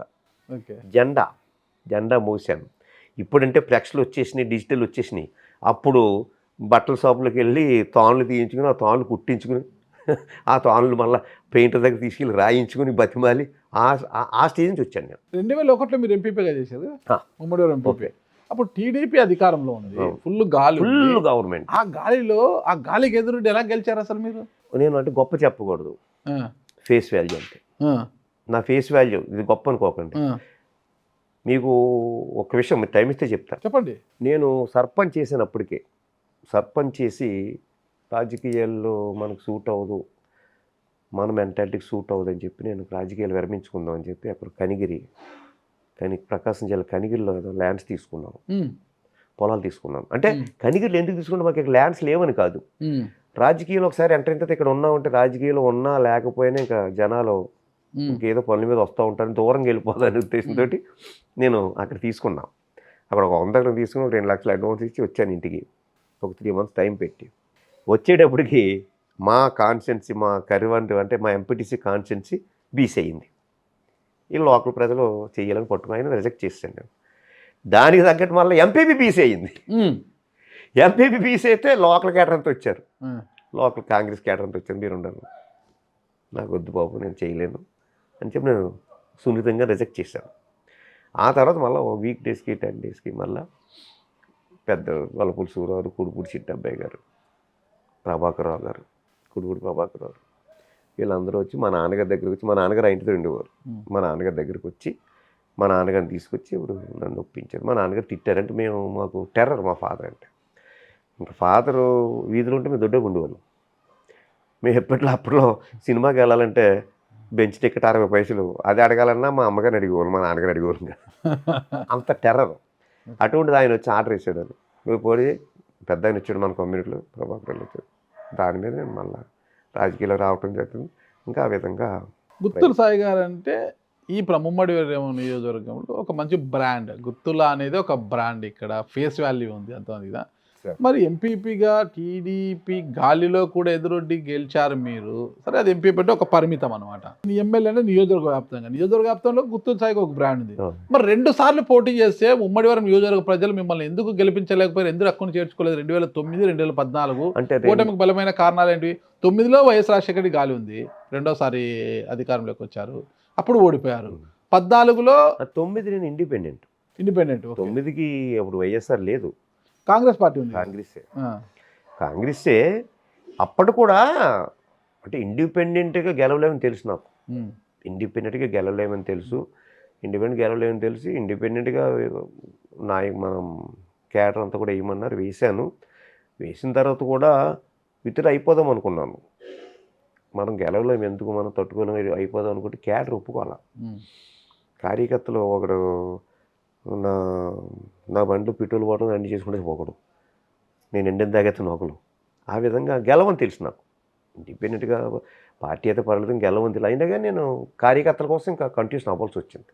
జెండా మోసాను. ఇప్పుడంటే ఫ్లెక్స్లు వచ్చేసినాయి, డిజిటల్ వచ్చేసినాయి. అప్పుడు బట్టల షాపులకు వెళ్ళి తాళ్ళు తీయించుకుని, ఆ తాళ్ళు కుట్టించుకుని, ఆ తాళ్ళు మళ్ళీ పెయింటర్ దగ్గర తీసుకెళ్ళి రాయించుకుని బతిమాలి ఆ స్టేజ్ నుంచి వచ్చాను నేను. 2001లో మీరు ఎంపీపీగా చేశారు, ఉమ్మడివారు ఎంపీ. అప్పుడు టీడీపీ అధికారంలో ఉంది, ఫుల్ గవర్నమెంట్. ఆ గాలికి ఎదురుండి ఎలా గెలిచారు అసలు మీరు? నేను అంటే గొప్ప చెప్పకూడదు, ఫేస్ వాల్యూ అంటే. నా ఫేస్ వాల్యూ ఇది గొప్ప అనుకోకండి. మీకు ఒక విషయం మీరు టైం ఇస్తే చెప్తాను. చెప్పండి. నేను సర్పంచ్ చేసినప్పటికే, సర్పంచ్ చేసి రాజకీయాల్లో మనకు సూట్ అవ్వదు, మన మెంటాలిటీకి సూట్ అవ్వదు అని చెప్పి నేను రాజకీయాలు విరమించుకుందాం అని చెప్పి అక్కడ ప్రకాశం జిల్లా కనిగిరిలో ఏదో ల్యాండ్స్ తీసుకున్నాను, పొలాలు తీసుకున్నాను. అంటే కనిగిరిలో ఎందుకు తీసుకుంటే మాకు ఇక్కడ ల్యాండ్స్ లేవని కాదు, రాజకీయాలు ఒకసారి ఎంటర్ అయిన తర్వాత ఇక్కడ ఉన్నామంటే రాజకీయాలు ఉన్నా లేకపోయినా ఇంకా జనాలు ఇంకేదో పనుల మీద వస్తూ ఉంటారని దూరంగా వెళ్ళిపోతానే ఉద్దేశంతో నేను అక్కడ తీసుకున్నాను. అక్కడ ఒక 100 ఎకరం తీసుకుని 2 లక్షలు అడ్వాన్స్ ఇచ్చి వచ్చాను ఇంటికి. ఒక 3 months టైం పెట్టి వచ్చేటప్పటికి మా కాన్స్టిట్యున్సీ, మా కరివంటి అంటే మా ఎంపీటీసీ కాన్స్టిట్యున్సీ బీసీ అయింది. ఈ లోకల్ ప్రజలు చేయాలని పట్టుకుని రిజెక్ట్ చేశాను నేను. దానికి తగ్గట్టు మళ్ళీ ఎంపీపీ బీసీ అయింది. ఎంపీపీ బీసీ అయితే లోకల్ కేటరంతో వచ్చారు, లోకల్ కాంగ్రెస్ కేటరంతో వచ్చారు. మీరు ఉండాలి, నాకు వద్దు బాబు, నేను చేయలేను అని చెప్పి నేను సున్నితంగా రిజెక్ట్ చేశాను. ఆ తర్వాత మళ్ళీ వీక్ డేస్కి 10 daysకి మళ్ళీ పెద్ద వలపుల సూరారు, కుడుపూడి చిట్టబ్బాయి గారు, ప్రభాకర్ రావు గారు, కుడుపూడి ప్రభాకర్ రావు, వీళ్ళందరూ వచ్చి మా నాన్నగారి దగ్గరికి వచ్చి, మా నాన్నగారు ఇంటితో ఉండేవారు, మా నాన్నగారి దగ్గరికి వచ్చి మా నాన్నగారిని తీసుకొచ్చి ఇప్పుడు నన్ను ఒప్పించారు. మా నాన్నగారు తిట్టారంటే మాకు టెర్రర్ మా ఫాదర్ అంటే. ఇంకా ఫాదరు వీధిలో ఉంటే మేము దొడ్డగా ఉండేవాళ్ళం. మేము అప్పట్లో సినిమాకి వెళ్ళాలంటే బెంచ్ టికెట్ 60 పైసలు, అది అడగాలన్నా మా అమ్మగారిని అడిగేవాళ్ళు, మా నాన్నగారు అడిగేవాళ్ళు. అంత టెర్రర్. అటువంటిది ఆయన వచ్చి ఆర్డర్ వేసాడు. నువ్వు పోయి పెద్ద ఆయన వచ్చాడు మన కమ్యూనిటీలో, ప్రభాకర్ వచ్చాడు. దాని మీద నేను మళ్ళీ రాజకీయాల్లో రావటం జరిగింది. ఇంకా ఆ విధంగా గుత్తుల సాయి గారు అంటే ఈ ఉమ్మడి నియోజకవర్గంలో ఒక మంచి బ్రాండ్. గుత్తుల అనేది ఒక బ్రాండ్, ఇక్కడ ఫేస్ వాల్యూ ఉంది అంతమందిగా. మరి ఎంపీపీగా టీడీపీ గాలిలో కూడా ఎదురొడ్డి గెలిచారు మీరు. సరే, అది ఎంపీపీ అంటే ఒక పరిమితం అనమాట. ఎమ్మెల్యే అంటే నియోజకవర్గ వ్యాప్తంలో గుత్తుల సాయికి ఒక బ్రాండ్ ఉంది. మరి 2 సార్లు పోటీ చేస్తే ఉమ్మడివారం నియోజకవర్గ ప్రజలు మిమ్మల్ని ఎందుకు గెలిపించలేకపోయారు, ఎందుకు అక్కడిని చేర్చుకోలేదు? 2009, 2014 కూటమికి బలమైన కారణాలు ఏంటివి? 9లో వైఎస్ రాజశేఖర రెడ్డి గాలి ఉంది, 2వసారి అధికారంలోకి వచ్చారు, అప్పుడు ఓడిపోయారు. 14లో 9 నేను ఇండిపెండెంట్. 9కి అప్పుడు వైఎస్ఆర్ లేదు, కాంగ్రెస్ పార్టీ ఉంది. కాంగ్రెసే అప్పటి కూడా. అంటే ఇండిపెండెంట్గా గెలవలేమని తెలుసు నాకు, ఇండిపెండెంట్గా గెలవలేమని తెలుసు, ఇండిపెండెంట్గా మనం క్యాడర్ అంతా కూడా వేయమన్నారు, వేసాను. వేసిన తర్వాత కూడా విత్డ్రా అయిపోదాం అనుకున్నాను. మనం గెలవలేము, ఎందుకు మనం తట్టుకోలేము, అయిపోదాం అనుకుంటే క్యాడర్ ఒప్పుకోవాలి. కార్యకర్తలు ఒకడు నా బండ్లు పెట్రోల్ పోవడం అన్ని చేసుకుంటే పోకడు, నేను ఎండిన తాగెత్తాను ఒకరు. ఆ విధంగా గెలవని తెలుసు నాకు. ఇండిపెండెంట్గా పార్టీ అయితే పర్లేదు, గెలవని తెలుసు. అయినా కానీ నేను కార్యకర్తల కోసం ఇంకా కంటిన్యూషన్ అవ్వాల్సి వచ్చింది.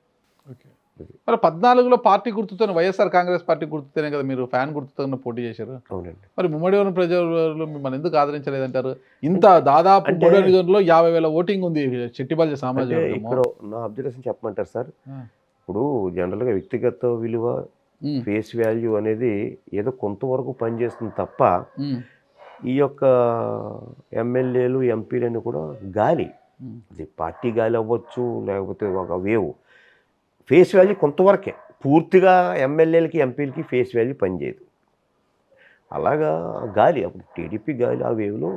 మరి 14లో పార్టీ గుర్తుతో, వైఎస్ఆర్ కాంగ్రెస్ పార్టీ గుర్తుతోనే కదా మీరు ఫ్యాన్ గుర్తుతో పోటీ చేశారు. అవునండి. మరి ఉమ్మడివారం ప్రజలు మిమ్మల్ని ఎందుకు ఆదరించలేదంటారు? ఇంత దాదాపు 50,000 ఓటింగ్ ఉంది చెట్టిపల్లి సామాజిక. ఇక్కడ నా అబ్జర్వేషన్ చెప్పమంటారు సార్. ఇప్పుడు జనరల్గా వ్యక్తిగత విలువ, ఫేస్ వాల్యూ అనేది ఏదో కొంతవరకు పనిచేస్తుంది తప్ప, ఈ యొక్క ఎమ్మెల్యేలు, ఎంపీలని కూడా గాలి, అది పార్టీ గాలి అవ్వచ్చు, లేకపోతే ఒక వేవ్. ఫేస్ వాల్యూ కొంతవరకే, పూర్తిగా ఎమ్మెల్యేలకి, ఎంపీలకి ఫేస్ వాల్యూ పనిచేయదు. అలాగా గాలి, అప్పుడు టీడీపీ గాలి, ఆ వేవ్లో.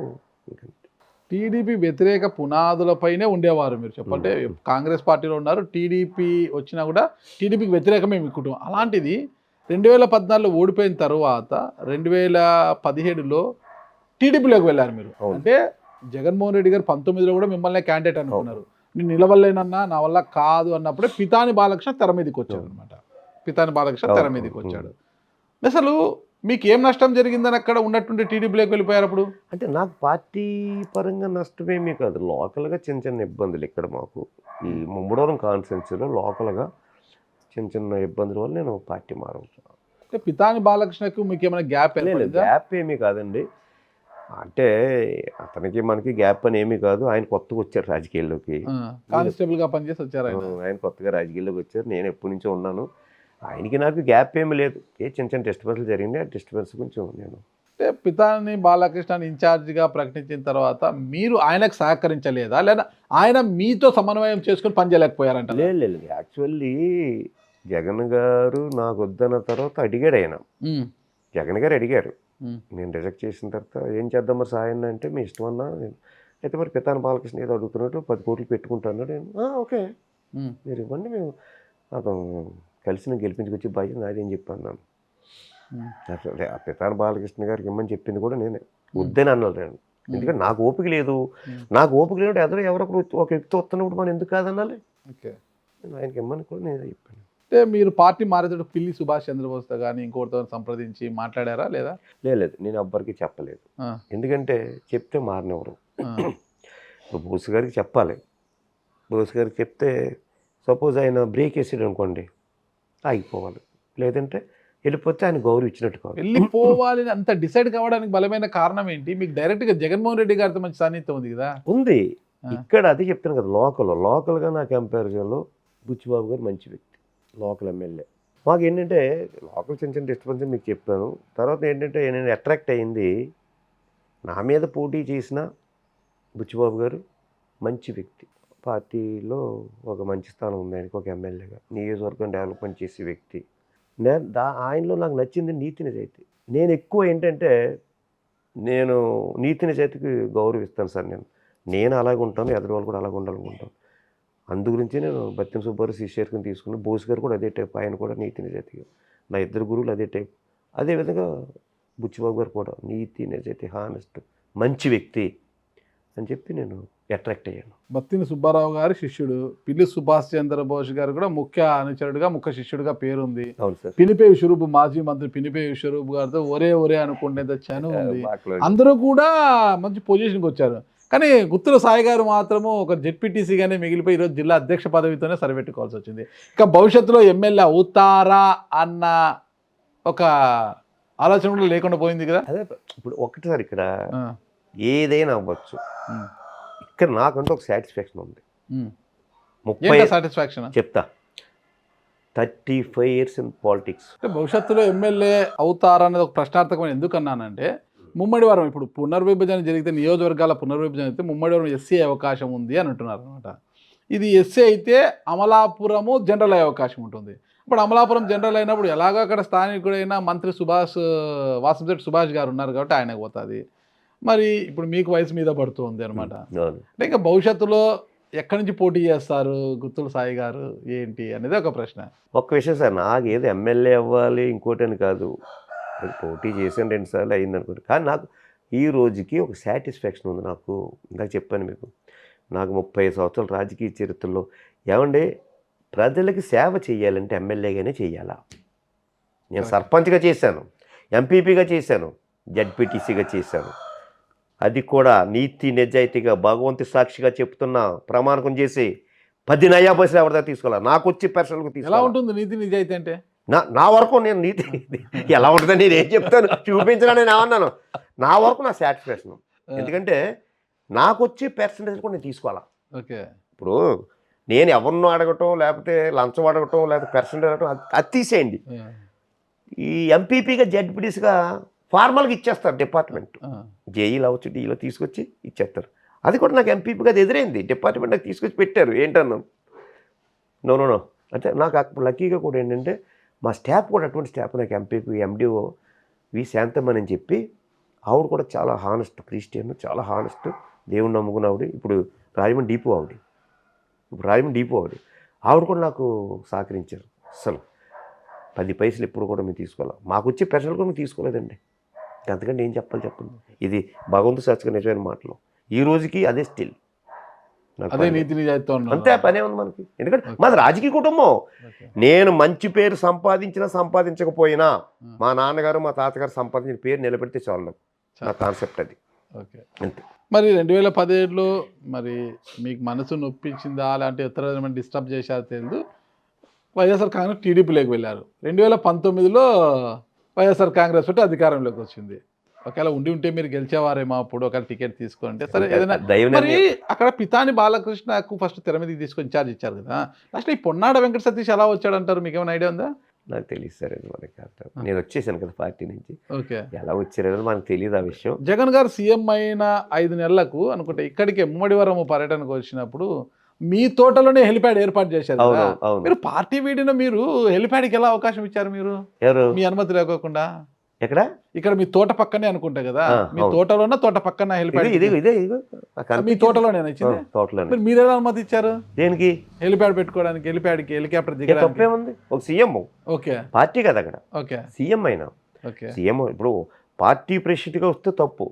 టీడీపీ వ్యతిరేక పునాదులపైనే ఉండేవారు మీరు. చెప్పంటే కాంగ్రెస్ పార్టీలో ఉన్నారు, టీడీపీ వచ్చినా కూడా టీడీపీకి వ్యతిరేకమే మీ కుటుంబం. అలాంటిది 2014లో ఓడిపోయిన తర్వాత 2017లో టీడీపీలోకి వెళ్ళారు మీరు. అంటే జగన్మోహన్ రెడ్డి గారు 19లో కూడా మిమ్మల్ని క్యాండిడేట్ అనుకున్నారు. నేను నిలవలేనన్నా, నా వల్ల కాదు అన్నప్పుడే పితాని బాలకృష్ణ తెర మీదకి వచ్చాడు అనమాట. తెర మీదకి వచ్చాడు. అసలు మీకు ఏం నష్టం జరిగిందని అక్కడ ఉన్నట్టుండి టీడీపీలోకి వెళ్ళిపోయారు అప్పుడు? అంటే నాకు పార్టీ పరంగా నష్టమేమీ కాదు, లోకల్గా చిన్న చిన్న ఇబ్బందులు ఇక్కడ మాకు ఈ ముమ్మడవరం కాన్స్టిట్యున్సీలో లోకల్గా చిన్న చిన్న ఇబ్బందుల వల్ల నేను పార్టీ మారవచ్చు. అంటే పితాని బాలకృష్ణకు మీకు ఏమైనా గ్యాప్ ఏర్పడిందా? గ్యాప్ ఏమీ కాదండి. అంటే అతనికి మనకి గ్యాప్ అని ఏమీ కాదు. ఆయన కొత్తగా వచ్చారు రాజకీయాల్లోకి. కానిస్టేబుల్ గా పనిచేసి వచ్చారు ఆయన. ఆయన కొత్తగా రాజకీయాల్లోకి వచ్చారు. నేను ఎప్పటి నుంచో ఉన్నాను. ఆయనకి నాకు గ్యాప్ ఏమీ లేదు. చిన్న చిన్న డిస్టర్బెన్స్లు జరిగింది. ఆ డిస్టర్బెన్స్ కొంచెం నేను అంటే పితాని బాలకృష్ణ ఇన్ఛార్జిగా ప్రకటించిన తర్వాత మీరు ఆయనకు సహకరించలేదా, లేదా ఆయన మీతో సమన్వయం చేసుకుని పనిచేయలేకపోయారంట? లేదు. యాక్చువల్లీ జగన్ గారు నాకు వద్దన్న తర్వాత అడిగాడు ఆయన. జగన్ గారు అడిగారు. నేను రిజెక్ట్ చేసిన తర్వాత ఏం చేద్దాం మరి సాయం అంటే మీ ఇష్టం అన్నా. అయితే మరి పితాని బాలకృష్ణ ఏదో అడుగుతున్నట్టు 10 కోట్లు పెట్టుకుంటాను. నేను ఓకే మీరు ఇవ్వండి, మేము అతను కలిసి నేను గెలిపించుకొచ్చి బాధ్యత నాది అని చెప్పాను. నన్ను ఆ పితాని బాలకృష్ణ గారికి ఇమ్మని చెప్పింది కూడా నేనే, వద్దని అన్నాను నేను. ఎందుకంటే నాకు ఓపిక లేదు. నాకు ఓపిక లేనప్పుడు ఎవరొకరు ఒక వ్యక్తి వస్తున్నప్పుడు మనం ఎందుకు కాదనాలి. నేను ఆయనకి ఇమ్మని కూడా నేను చెప్పాను. అంటే మీరు పార్టీ మారేటప్పుడు పిల్లి సుభాష్ చంద్రబోస్తో కానీ ఇంకోటితో సంప్రదించి మాట్లాడారా లేదా? లేదు, నేను ఎవ్వరికి చెప్పలేదు. ఎందుకంటే చెప్తే మారనివ్వరు. ఇప్పుడు బోస్ గారికి చెప్పాలి. బోస్ గారికి చెప్తే సపోజ్ ఆయన బ్రేక్ వేసాడు అనుకోండి, ఆగిపోవాలి. లేదంటే వెళ్ళిపోతే ఆయన గౌరవం ఇచ్చినట్టు కాదు. వెళ్ళిపోవాలి అంత డిసైడ్ కావడానికి బలమైన కారణం ఏంటి? మీకు డైరెక్ట్గా జగన్మోహన్ రెడ్డి గారితో మంచి సాన్నిధ్యం ఉంది కదా? ఉంది. ఇక్కడ అది చెప్తాను కదా, లోకల్గా నా కంపారిజన్లో బుచ్చిబాబు గారు మంచి వ్యక్తి, లోకల్ ఎమ్మెల్యే. మాకు ఏంటంటే లోకల్ చిన్న చిన్న డిస్టర్బెన్స్ మీకు చెప్పాను. తర్వాత ఏంటంటే నేను అట్రాక్ట్ అయ్యింది, నా మీద పోటీ చేసిన బుచ్చిబాబు గారు మంచి వ్యక్తి, పార్టీలో ఒక మంచి స్థానం ఉంది ఆయనకి, ఒక ఎమ్మెల్యేగా నియోజకవర్గం డెవలప్మెంట్ చేసే వ్యక్తి. ఆయనలో నాకు నచ్చింది నీతి నిజాయితీ. నేను ఎక్కువ ఏంటంటే నేను నీతి నిజాయితీకి గౌరవిస్తాను సార్. నేను అలాగే ఉంటాను, ఎదురు వాళ్ళు కూడా అలాగే ఉండాలనుకుంటాను. అందు గురించి నేను బత్తిన సుబ్బారావు శిష్యర్కని తీసుకున్నాను. బోస్ గారు కూడా అదే టైప్, ఆయన కూడా నీతి నిజాయితీగా. నా ఇద్దరు గురువులు అదే టైప్. అదేవిధంగా బుచ్చిబాబు గారు కూడా నీతి నిజాయితీ, హానెస్ట్, మంచి వ్యక్తి అని చెప్పి నేను అట్రాక్ట్ అయ్యాను. బత్తిన సుబ్బారావు గారి శిష్యుడు పిల్లి సుభాష్ చంద్రబోస్ గారు కూడా ముఖ్య అనుచరుడుగా, ముఖ్య శిష్యుడిగా పేరుంది. అవును సార్. పినిపే విశ్వరూప్, మాజీ మంత్రి పినిపే విశ్వరూప్ గారితో ఒరే అనుకునేది వచ్చాను ఉంది. అందరూ కూడా మంచి పొజిషన్కి వచ్చారు. కానీ గుత్తుల సాయి గారు మాత్రము ఒక జెడ్పీటీసీగానే మిగిలిపోయి ఈరోజు జిల్లా అధ్యక్ష పదవితోనే సరిపెట్టుకోవాల్సి వచ్చింది. ఇక భవిష్యత్తులో ఎమ్మెల్యే అవుతారా అన్న ఒక ఆలోచన కూడా లేకుండా పోయింది కదా. అదే ఇప్పుడు ఒకటిసారి ఇక్కడ ఏదైనా అవ్వచ్చు. ఇక్కడ నాకంటూ ఒక సాటిస్ఫాక్షన్ ఉంది. 30 సాటిస్ఫాక్షన్ చెప్తా. 35 years ఇన్ పాలిటిక్స్. అంటే భవిష్యత్తులో ఎమ్మెల్యే అవుతారనేది ఒక ప్రశ్నార్థకమైన ఎందుకు అన్నానంటే, ముమ్మడివారం ఇప్పుడు పునర్విభజన జరిగితే, నియోజకవర్గాల పునర్విభజన అయితే ముమ్మడివారం ఎస్సీ అవకాశం ఉంది అని అంటున్నారు అనమాట. ఇది ఎస్సీ అయితే అమలాపురము జనరల్ అయ్యే అవకాశం ఉంటుంది. ఇప్పుడు అమలాపురం జనరల్ అయినప్పుడు ఎలాగో అక్కడ స్థానికుడైన మంత్రి వాసంశెట్టి సుభాష్ గారు ఉన్నారు కాబట్టి ఆయనకు పోతుంది. మరి ఇప్పుడు మీకు వయసు మీద పడుతుంది అనమాట. అంటే ఇంకా భవిష్యత్తులో ఎక్కడి నుంచి పోటీ చేస్తారు గుత్తుల సాయి గారు ఏంటి అనేది ఒక ప్రశ్న. ఒక్క విషయం సార్, నాకు ఏదో ఎమ్మెల్యే అవ్వాలి ఇంకోటి అని కాదు. పోటీ చేసాను 2 సార్లు అయింది అనుకోండి. కానీ నాకు ఈ రోజుకి ఒక సాటిస్ఫాక్షన్ ఉంది. నాకు ఇందాక చెప్పాను మీకు, నాకు 35 సంవత్సరాల రాజకీయ చరిత్రలో ఏమండి ప్రజలకి సేవ చేయాలంటే ఎమ్మెల్యేగానే చేయాలా. నేను సర్పంచ్గా చేశాను, ఎంపీపీగా చేశాను, జడ్పీటీసీగా చేశాను. అది కూడా నీతి నిజాయితీగా భగవంతు సాక్షిగా చెప్తున్నా, ప్రమాణకం చేసి 10 నయా పైసలు ఎవరిదా తీసుకోవాలి. నాకు వచ్చి పర్సనల్గా తీసుకోవాలి. ఎలా ఉంటుంది నీతి నిజాయితీ అంటే? నా వరకు నేను నీతి ఎలా ఉంటుందని నేను ఏం చెప్తాను, చూపించడా నేను ఏమన్నాను. నా వరకు నా సాటిస్ఫాక్షన్. ఎందుకంటే నాకు వచ్చి పర్సంటేజ్ కూడా నేను తీసుకోవాలా. ఓకే. ఇప్పుడు నేను ఎవరినో అడగటం, లేకపోతే లంచం అడగటం, లేకపోతే పర్సంటేజ్ అడగటం అది తీసేయండి. ఈ ఎంపీపీగా జడ్పీటీసీగా ఫార్మల్గా ఇచ్చేస్తారు డిపార్ట్మెంట్. జేఈలు అవచ్చు, డీలో తీసుకొచ్చి ఇచ్చేస్తారు. అది కూడా నాకు ఎంపీపీగా అది ఎదురైంది. డిపార్ట్మెంట్ నాకు తీసుకొచ్చి పెట్టారు. ఏంటన్నాం నో అంటే నాకు లక్కీగా కూడా ఏంటంటే మా స్టాఫ్ కూడా అటువంటి స్టాఫ్. నాకు ఎంపీపీ ఎండిఓ వి శాంతమ్మని అని చెప్పి ఆవిడ కూడా చాలా హానెస్ట్ క్రిస్టియన్, చాలా హానెస్ట్, దేవుని నమ్ముకున్న ఆవిడ. ఇప్పుడు రాజమండ్రి డీపో ఆవిడ. ఆవిడ కూడా నాకు సహకరించారు. అసలు 10 పైసలు ఎప్పుడు కూడా మేము తీసుకోవాలి. మాకు వచ్చే పెన్షన్ కూడా మేము తీసుకోలేదండి. అంతకంటే ఏం చెప్పండి. ఇది భగవంతు సచ్చగా నిజమైన మాటలు. ఈ రోజుకి అదే స్టిల్ అదే నీతి నిజాయితీ అంతే. పనే ఉంది మనకి. ఎందుకంటే మాది రాజకీయ కుటుంబం. నేను మంచి పేరు సంపాదించకపోయినా మా నాన్నగారు మా తాతగారు సంపాదించిన పేరు నిలబెడితే చాలు. నా కాన్సెప్ట్ అది. ఓకే. అంతే. మరి 2017లో మరి మీకు మనసు నొప్పించిందా, అలాంటి ఇతర డిస్టర్బ్ చేశారు తెలియదు, వైఎస్ఆర్ కాంగ్రెస్ టీడీపీలోకి వెళ్ళారు. 2019లో వైఎస్ఆర్ కాంగ్రెస్ తోటి అధికారంలోకి వచ్చింది. ఒకవేళ ఉంటే మీరు గెలిచేవారేమో అప్పుడు ఒకవేళ టికెట్ తీసుకుంటే సరే ఏదైనా. మరి అక్కడ పితాని బాలకృష్ణకు ఫస్ట్ తెర మీదకి తీసుకొని ఇన్ఛార్జ్ ఇచ్చారు కదా, లాస్ట్ ఈ పొన్నాడ వెంకట సతీష్ ఎలా వచ్చాడంటారు, మీకు ఏమైనా ఐడియా ఉందా? నాకు తెలియదు సార్, అది మనకి అర్థం. నేను వచ్చేసాను కదా పార్టీ నుంచి, ఓకే, ఎలా వచ్చారనేది మనకు తెలియదు ఆ విషయం. జగన్ గారు సీఎం అయిన 5 నెలలకు అనుకుంటే ఇక్కడికే ముమ్మడివరం పర్యటనకు వచ్చినప్పుడు మీ తోటలోనే హెలిప్యాడ్ ఏర్పాటు చేశారు కదా. అవును. మీరు పార్టీ వీడిన మీరు హెలిప్యాడ్కి ఎలా అవకాశం ఇచ్చారు మీరు, ఎవరు మీ అనుమతి లేకోకుండా? ఎక్కడ? ఇక్కడ మీ తోట పక్కనే అనుకుంటా కదా, మీ తోటలోన తోట పక్కన హెలిప్యాడ్ మీ తోటలోనే ఇచ్చింది. తోటలోనే మీరు ఎలా అనుమతి ఇచ్చారు దేనికి? హెలిప్యాడ్ పెట్టుకోవడానికి, హెలిప్యాడ్కి హెలికాప్టర్ తప్పే ఉంది. ఒక సీఎం, ఓకే పార్టీ కదా అక్కడ, ఓకే సీఎం అయినా. ఓకే, సీఎం ఇప్పుడు పార్టీ ప్రెసిడెంట్గా వస్తే తప్పు,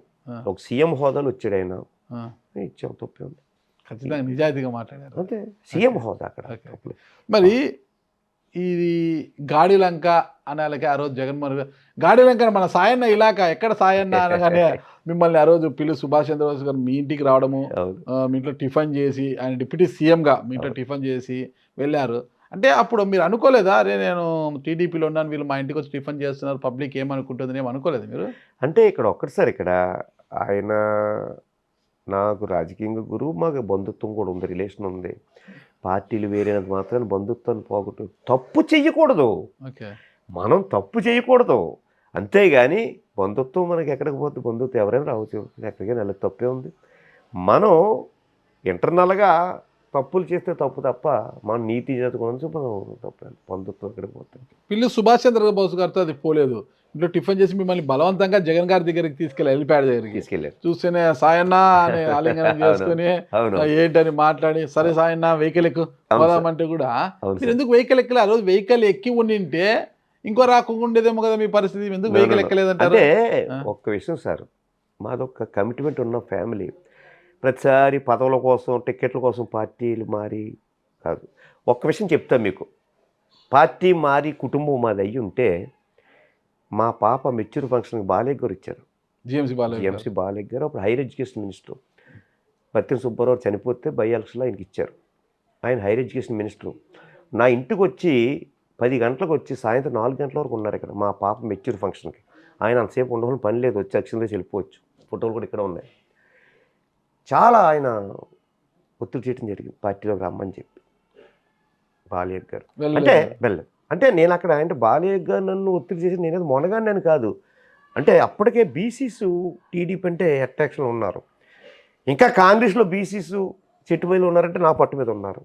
ఒక సీఎం హోదాలో వచ్చాడు ఆయన, ఇచ్చాం, తప్పే ఉంది. ఖచ్చితంగా నిజాయితీగా మాట్లాడారు, అంతే. సీఎం హోదా అక్కడ. మరి ఇది గాడిలంక అనేలాగే ఆ రోజు జగన్మోహన్ గారు గాడిలంక మన సాయన్న ఇలాకా ఎక్కడ సాయన్న అనగానే మిమ్మల్ని ఆ రోజు పిల్లి సుభాష్ చంద్రబోస్ గారు మీ ఇంటికి రావడము, మీ ఇంట్లో టిఫిన్ చేసి, ఆయన డిప్యూటీ సీఎంగా మీ ఇంట్లో టిఫిన్ చేసి వెళ్ళారు. అంటే అప్పుడు మీరు అనుకోలేదా, అరే నేను టీడీపీలో ఉన్నాను, వీళ్ళు మా ఇంటికి వచ్చి టిఫిన్ చేస్తున్నారు, పబ్లిక్ ఏమనుకుంటుంది ఏమో అనుకోలేదు మీరు? అంటే ఇక్కడ ఒక్కటిసారి ఇక్కడ ఆయన నాకు రాజకీయంగా గురువు, మాకు బంధుత్వం కూడా ఉంది, రిలేషన్ ఉంది. పార్టీలు వేరేనంత మాత్రాన్ని బంధుత్వాన్ని పోగొట్టు తప్పు చెయ్యకూడదు, మనం తప్పు చేయకూడదు, అంతేగాని బంధుత్వం మనకి ఎక్కడికి పోతే బంధుత్వం ఎవరైనా రావచ్చు, ఎక్కడికైనా వెళ్ళదు, తప్పే ఉంది. మనం ఇంటర్నల్గా తప్పులు చేస్తే తప్పు తప్ప మనం నీతి చదువుకోవచ్చు, మనం తప్ప బంధుత్వం ఎక్కడికి పోతుంది. పిల్లి సుభాష్ చంద్రబోస్ గారితో అది పోలేదు, ఇంట్లో టిఫిన్ చేసి మిమ్మల్ని బలవంతంగా జగన్ గారి దగ్గరికి తీసుకెళ్ళి హెలిప్యాడ్ దగ్గరికి తీసుకెళ్ళారు. చూస్తేనే సాయన్న అని ఆలింగనం చేసుకుని ఏంటని మాట్లాడి, సరే సాయన్న వెహికల్ ఎక్కు పోదామంటే కూడా మీరు ఎందుకు వెహికల్ ఎక్కలే? ఆ రోజు వెహికల్ ఎక్కి ఉండింటే ఇంకో రాకుండా ఉండేదేమో కదా మీ పరిస్థితి, ఎందుకు వెహికల్ ఎక్కలేదంటే? ఒక్క విషయం సార్, మాదొక కమిట్మెంట్ ఉన్న ఫ్యామిలీ, ప్రతిసారి పదవుల కోసం టికెట్ల కోసం పార్టీలు మారి కాదు. ఒక్క విషయం చెప్తాను మీకు, పార్టీ మారి కుటుంబం మాది అయ్యి ఉంటే మా పాప మెచ్యూర్ ఫంక్షన్కి బాలయ్య గారు ఇచ్చారు, జిఎంసీ బాలయ్య గారు, అప్పుడు హైయర్ ఎడ్యుకేషన్ మినిస్టర్. పత్తిన సుబ్బారావు చనిపోతే బై ఎలక్షన్లో ఆయనకి ఇచ్చారు, ఆయన హైయర్ ఎడ్యుకేషన్ మినిస్టరు. నా ఇంటికి వచ్చి 10 గంటలకు వచ్చి సాయంత్రం 4 గంటల వరకు ఉన్నారు ఇక్కడ మా పాప మెచ్యూర్ ఫంక్షన్కి. ఆయన అంతసేపు ఉండవలసిన పని లేదు, వచ్చి అక్షంలో వెళ్ళిపోవచ్చు, ఫోటోలు కూడా ఇక్కడ ఉన్నాయి. చాలా ఆయన ఒత్తిడి చేయడం జరిగింది, పార్టీలోకి రమ్మని చెప్పి బాలయ్య గారు. అంటే వెళ్ళలేదు, అంటే నేను అక్కడ అంటే బాలయ్య గారు నన్ను ఒత్తిడి చేసి నేనేది మొనగాన్ని అని కాదు, అంటే అప్పటికే బీసీస్ టీడీపీ అంటే అట్రాక్షన్ ఉన్నారు, ఇంకా కాంగ్రెస్లో బీసీస్ చెట్టుబయలు ఉన్నారంటే నా పట్టు మీద ఉన్నారు.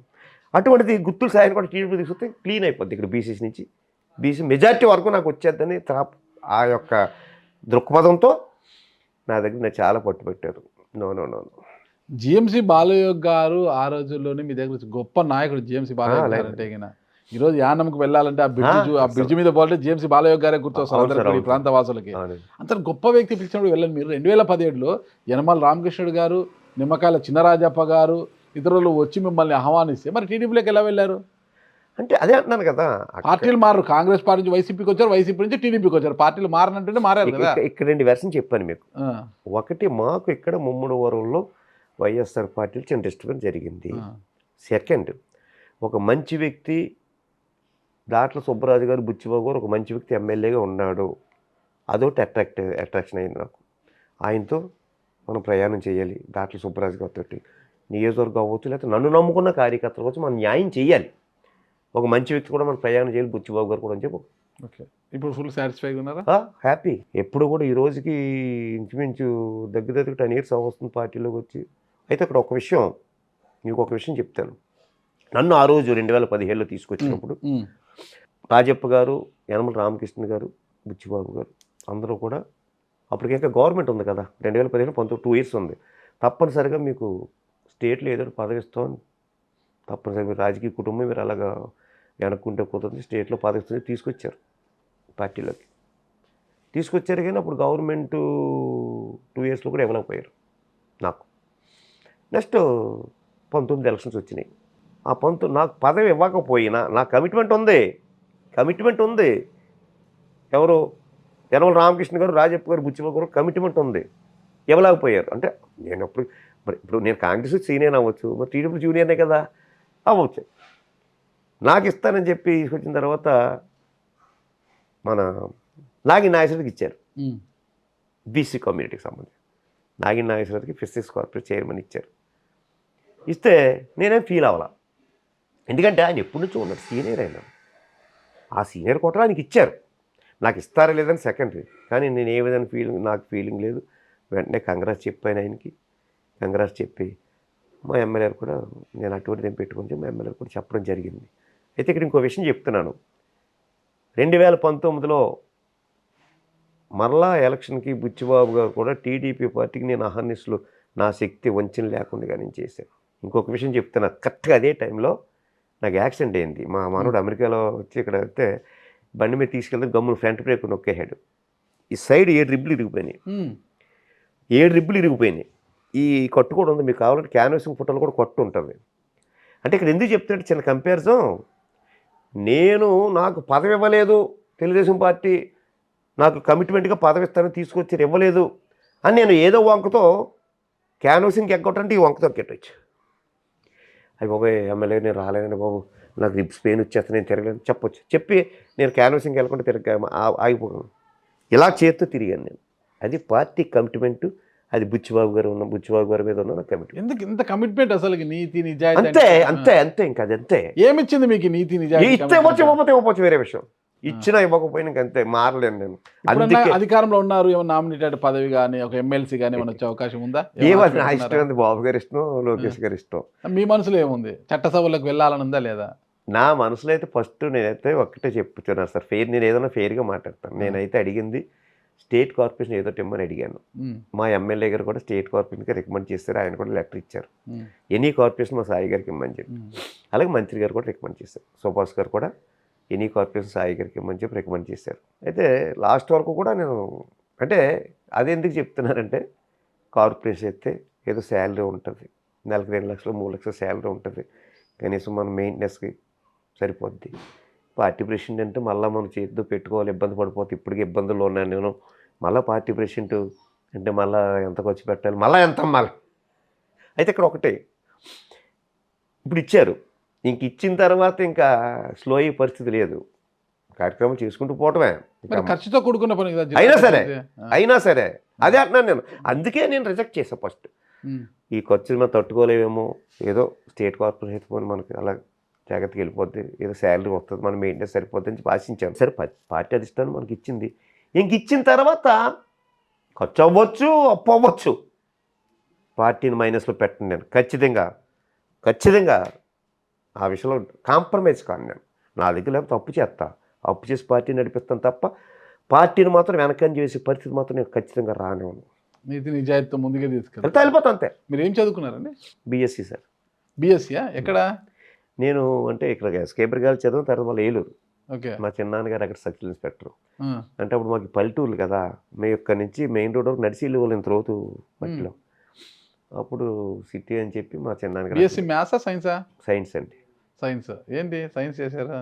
అటువంటిది గుత్తుల సాయం కూడా టీడీపీ తీసుకొస్తే క్లీన్ అయిపోద్ది ఇక్కడ బీసీస్ నుంచి, బీసీ మెజార్టీ వరకు నాకు వచ్చేద్దని ఆ యొక్క దృక్పథంతో నా దగ్గర నేను చాలా పట్టు పెట్టారు. నో జిఎంసీ బాలయ్య గారు ఆ రోజుల్లోనే మీ దగ్గర గొప్ప నాయకుడు జిఎంసీ బాలయ్య గారు అంటే ఈరోజు యానంకి వెళ్ళాలంటే ఆ బ్రిడ్జ్ మీద పోతే జిఎంసీ బాలయ్య గారే గుర్తొస్తారు ఈ ప్రాంత వాసులకి. అంత గొప్ప వ్యక్తి పిలిచినప్పుడు వెళ్ళండి మీరు. 2017లో యనమల రామకృష్ణుడు గారు, నిమ్మకాయల చినరాజప్ప గారు ఇతరులు వచ్చి మిమ్మల్ని ఆహ్వానిస్తే మరి టీడీపీలోకి ఎలా వెళ్ళారు? అంటే అదే అంటున్నాను కదా, పార్టీలు మారు, కాంగ్రెస్ పార్టీ నుంచి వైసీపీకి వచ్చారు, వైసీపీ నుంచి టీడీపీకి వచ్చారు, పార్టీలు మారనంటే మారారు కదా. ఇక్కడ 2 వెర్షన్ చెప్పాను మీకు. ఒకటి, మాకు ఇక్కడ ముమ్మడివరంలో వైఎస్ఆర్ పార్టీలు చిన్న డిస్టర్బెన్స్ జరిగింది. సెకండ్, ఒక మంచి వ్యక్తి దాంట్లో సుబ్బరాజు గారు, బుచ్చిబాబు గారు ఒక మంచి వ్యక్తి ఎమ్మెల్యేగా ఉన్నాడు, అదొకటి అట్రాక్షన్ అయింది నాకు. ఆయనతో మనం ప్రయాణం చేయాలి, దాంట్లో సుబ్బరాజు గారితో నియోజకవర్గం అవ్వచ్చు, లేకపోతే నన్ను నమ్ముకున్న కార్యకర్తలు వచ్చి మనం న్యాయం చేయాలి, ఒక మంచి వ్యక్తి కూడా మనం ప్రయాణం చేయాలి, బుచ్చిబాబు గారు కూడా అని చెప్పి. ఓకే, ఇప్పుడు ఫుల్ సాటిస్ఫైగా ఉన్నారా? హ్యాపీ. ఎప్పుడు కూడా ఈ రోజుకి ఇంచుమించు దగ్గర 10 years వస్తుంది పార్టీలోకి వచ్చి. అయితే అక్కడ ఒక విషయం, మీకు ఒక విషయం చెప్తాను. నన్ను ఆ రోజు 2017లో తీసుకొచ్చినప్పుడు రాజప్ప గారు, యనమల రామకృష్ణ గారు, బుచ్చిబాబు గారు అందరూ కూడా అప్పటికి గవర్నమెంట్ ఉంది కదా, 2015 2 years ఉంది, తప్పనిసరిగా మీకు స్టేట్లో ఏదో పదవి ఇస్తామని, తప్పనిసరిగా రాజకీయ కుటుంబం మీరు అలాగా వెనక్కుంటే పోతుంది, స్టేట్లో పదవి ఇస్తుంది తీసుకొచ్చారు పార్టీలోకి. తీసుకొచ్చారు కానీ అప్పుడు గవర్నమెంట్ 2 yearsలో కూడా ఇవ్వలేకపోయారు నాకు. నెక్స్ట్ 19 ఎలక్షన్స్ వచ్చినాయి. ఆ 19 నాకు పదవి ఇవ్వకపోయినా నా కమిట్మెంట్ ఉంది. ఎవరు? యనమల రామకృష్ణ గారు, రాజప్ప గారు, బుచ్చిబాబు గారు కమిట్మెంట్ ఉంది, ఇవ్వలేకపోయారు. అంటే నేను అప్పుడు మరి ఇప్పుడు నేను కాంగ్రెస్ సీనియర్ అవ్వచ్చు, మరి టీడీపీ జూనియర్నే కదా, అవ్వచ్చు. నాకు ఇస్తానని చెప్పి తీసుకొచ్చిన తర్వాత మన నాగిన్ నాగేశ్వరరావుకి ఇచ్చారు. బీసీ కమ్యూనిటీకి సంబంధించి నాగిన్ నాగేశ్వరరావుకి ఫిషరీస్ కార్పొరేట్ చైర్మన్ ఇచ్చారు. ఇస్తే నేనేం ఫీల్ అవ్వాల, ఎందుకంటే ఆయన ఎప్పటి నుంచో ఉన్నాడు, సీనియర్ అయినా. ఆ సీనియర్ కోట ఆయనకి ఇచ్చారు. నాకు ఇస్తారా లేదని సెకండరీ, కానీ నేను ఏ విధంగా నాకు ఫీలింగ్ లేదు. వెంటనే కంగ్రాట్స్ చెప్పాను ఆయనకి. కంగ్రాట్స్ చెప్పి మా ఎమ్మెల్యేలు కూడా నేను అటువంటిది ఏం పెట్టుకుంటే మా ఎమ్మెల్యేలు కూడా చెప్పడం జరిగింది. అయితే ఇక్కడ ఇంకో విషయం చెప్తున్నాను. 2019లో మరలా ఎలక్షన్కి బుచ్చిబాబు గారు కూడా టీడీపీ పార్టీకి నేను అహర్నిశలు నా శక్తి వంచన లేకుండా నేను చేశాను. ఇంకొక విషయం చెప్తున్నా, కరెక్ట్గా అదే టైంలో నాకు యాక్సిడెంట్ అయింది. మా మనోడు అమెరికాలో వచ్చి ఇక్కడ అయితే బండి మీద తీసుకెళ్తే గమ్మున ఫ్రంట్ బ్రేక్ నొక్కేసాడు. ఈ సైడ్ 7 రిబ్బులు ఇరిగిపోయినాయి. 7 రిబ్బులు ఇరిగిపోయినాయి. ఈ కట్టు కూడా ఉంది, మీకు కావాలంటే క్యాన్వాసింగ్ ఫోటోలు కూడా కట్టు ఉంటుంది. అంటే ఇక్కడ ఎందుకు చెప్తున్నాడు చిన్న కంపారిజన్, నాకు పదవి ఇవ్వలేదు తెలుగుదేశం పార్టీ, నాకు కమిట్మెంట్గా పదవి ఇస్తానని తీసుకొచ్చారు, ఇవ్వలేదు అని నేను ఏదో వంకతో క్యాన్వాసింగ్కి ఎగ్గొట్టంటే ఈ వంకతో ఎక్కెట్టచ్చు. అయ్యి బాబాయ్ ఎమ్మెల్యే నేను రాలేదని బాబు, నాకు రిబ్స్ పెయిన్ వచ్చేస్తే నేను తిరగలేను చెప్పొచ్చు. చెప్పి నేను క్యాన్వాసింగ్కి వెళ్ళకుండా ఆగిపోయాను. ఇలా చేత్తో తిరిగాను నేను. అది పార్టీ కమిట్మెంట్. అది బుచ్చిబాబు గారి మీద ఉన్న కమిట్మెంట్. ఎందుకు ఇంత కమిట్మెంట్ అసలు? నీతి నిజాయితీ అంతే అంతే అంతే, ఇంకా అది అంతే. ఏమిచ్చింది మీకు నీతి నిజాయితీ? ఇస్తే ఇవ్వచ్చు వేరే విషయం, ఇచ్చినా ఇవ్వకపోయినా అంతే, మారలేను నేను. అందుకే అధికారంలో ఉన్నారు, ఏమో నామినేటెడ్ పదవి కానీ ఒక ఎమ్మెల్సీ కానీ ఏమైనా వచ్చే అవకాశం ఉందా? ఏమన్నా నా ఇష్టం ఉంది, బాబు గారి ఇష్టం, లోకేష్ గారి ఇష్టం. మీ మనసులో ఏముంది? చట్టసభలకు వెళ్ళాలని ఉందా లేదా? నా మనసులో అయితే ఫస్ట్ నేనైతే ఒక్కటే చెప్తున్నాను సార్, నేను ఏదైనా ఫెయిర్గా మాట్లాడతాను. నేనైతే అడిగింది స్టేట్ కార్పొరేషన్ ఏదో ఇమ్మని అడిగాను. మా ఎమ్మెల్యే గారు కూడా స్టేట్ కార్పొరేషన్కి రికమెండ్ చేశారు, ఆయన కూడా లెటర్ ఇచ్చారు. ఎనీ కార్పొరేషన్ మా సాయి గారికి ఇమ్మని చెప్పి. అలాగే మంత్రి గారు కూడా రికమెండ్ చేశారు. సుభాష్ గారు కూడా ఎనీ కార్పొరేషన్ సాయి గారికి ఇమ్మని చెప్పి రికమెండ్ చేశారు. అయితే లాస్ట్ వరకు కూడా నేను అంటే అది ఎందుకు చెప్తున్నానంటే, కార్పొరేషన్ అయితే ఏదో శాలరీ ఉంటుంది, నెలకు 2 లక్షలు 3 లక్షలు శాలరీ ఉంటుంది, కనీసం మన మెయింటెనెన్స్కి సరిపోద్ది. పార్టీ ప్రెసిడెంట్ అంటే మళ్ళీ మనం చేతితో పెట్టుకోవాలి, ఇబ్బంది పడిపోతే. ఇప్పటికీ ఇబ్బందుల్లో ఉన్నాను నేను, మళ్ళీ పార్టీ ప్రెసిడెంట్ అంటే మళ్ళీ ఎంత ఖర్చు పెట్టాలి, మళ్ళీ ఎంత అమ్మాలి. అయితే ఇక్కడ ఒకటే, ఇప్పుడు ఇచ్చారు, ఇంక ఇచ్చిన తర్వాత ఇంకా స్లో అయ్యే పరిస్థితి లేదు, కార్యక్రమం చేసుకుంటూ పోవటమే. ఖర్చుతో కూడుకున్న పని కదా. అయినా సరే అదే అంటున్నాను నేను. అందుకే నేను రిజెక్ట్ చేశాను ఫస్ట్. ఈ ఖర్చులు మనం తట్టుకోలేమేమో, ఏదో స్టేట్ కార్పొరేషన్ పోయి మనకి అలా జాగ్రత్తగా వెళ్ళిపోద్ది, ఏదో శాలరీ వస్తుంది, మన మెయింటెనెన్స్ సరిపోద్ది అని ఆశించాను. సరే పార్టీ అధిష్టానం మనకి ఇచ్చింది, ఇంక ఇచ్చిన తర్వాత ఖర్చు అవ్వచ్చు, అప్పు అవ్వచ్చు, పార్టీని మైనస్లో పెట్టండి. నేను ఖచ్చితంగా ఆ విషయంలో కాంప్రమైజ్ కాను. నేను నా దగ్గర లేకపోతే అప్పు చేసి పార్టీని నడిపిస్తాను తప్ప పార్టీని మాత్రం వెనకని చేసే పరిస్థితి మాత్రం నేను ఖచ్చితంగా రానివ్వను. నీతి నిజాయితీతో ముందుకే తీసుకెళ్తా వెళ్ళిపోతా అంతే. మీరు ఏం చదువుకున్నారండి? BSc sir. బీఎస్సీయా? ఎక్కడ? నేను అంటే ఇక్కడ కేబర్గాలు చదివిన తర్వాత మళ్ళీ ఏలూరు. ఓకే. మా చిన్నాన్నగారు అక్కడ సర్కిల్ ఇన్స్పెక్టర్. అంటే అప్పుడు మాకు పల్లెటూర్లు కదా, మేము ఇక్కడ నుంచి మెయిన్ రోడ్ వరకు నడిచి వెళ్ళి ఇంత రోతు మట్టిలో. అప్పుడు సిటీ అని చెప్పి మా చిన్నాన్నగారు. బీఎస్సీ మ్యాథ్సా సైన్సా? సైన్స్ అండి. సైన్స్ ఏంటి? సైన్స్ చేశారా?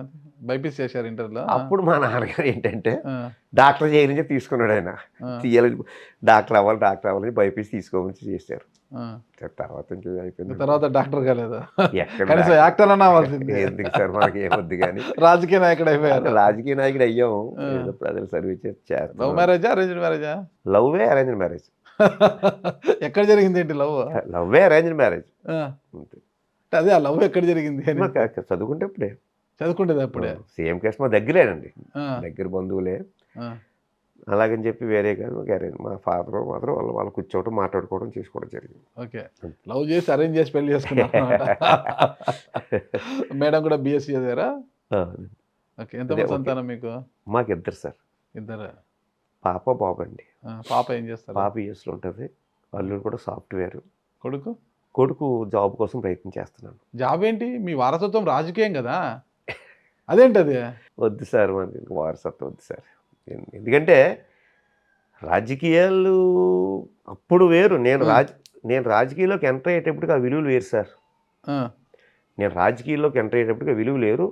బైపీసీ చేశారు ఇంటర్లో? అప్పుడు మా నాన్నగారు ఏంటంటే డాక్టర్ చేయాలని చెప్పి తీసుకున్నాడు. ఆయన తీయాలని, డాక్టర్ అవ్వాలని బైపీసీ తీసుకోమని చేశారు. తర్వాత అయిపోయింది. తర్వాత డాక్టర్ కాలేదు, కనీసం యాక్టర్ అన్నా అవ్వాల్సింది. ఎందుకు సార్, మనకి ఏమొద్దు కానీ రాజకీయ నాయకుడు అయిపోయారు. రాజకీయ నాయకుడు అయ్యాము, ఏదో ప్రజలు సర్వీస్ చేస్తాం. లవ్ మ్యారేజా అరేంజ్డ్ మ్యారేజా? లవ్వే అరేంజ్డ్ మ్యారేజ్. ఎక్కడ జరిగింది ఏంటి లవ్? లవ్వే arranged marriage. అదే ఆ లవ్ ఎక్కడ జరిగింది? చదువుకుంటేది అప్పుడే. సేమ్ కేసు మా దగ్గరేనండి, దగ్గర బంధువులే. అలాగని చెప్పి వేరే కాదు, మా ఫాదర్ మాత్రం వాళ్ళు కూర్చోవడం, మాట్లాడుకోవడం, చేసుకోవడం జరిగింది. ఓకే. లవ్ చేసి అరేంజ్ చేసి పెళ్లి చేసుకున్నారు. మేడం కూడా బీఎస్సీ చదివారా? ఓకే. ఎంతమంది సంతానం మీకు? మాకు 2 సార్. 2. పాప బాబు అండి. పాప ఏం చేస్తారు? పాప యూఎస్లో ఉంటుంది, అల్లుడు కూడా సాఫ్ట్వేర్. కొడుకు జాబ్ కోసం ప్రయత్నం చేస్తున్నాను. జాబ్ ఏంటి? మీ వారసత్వం రాజకీయం కదా, అదేంటది? వద్దు సార్, మనకి వారసత్వం వద్దు సార్. ఎందుకంటే రాజకీయాలు అప్పుడు వేరు, నేను రాజకీయాల్లోకి ఎంటర్ అయ్యేటప్పటికి ఆ విలువలు వేరు సార్. నేను రాజకీయాల్లోకి ఎంటర్ అయ్యేటప్పటికి ఆ విలువలు లేరు.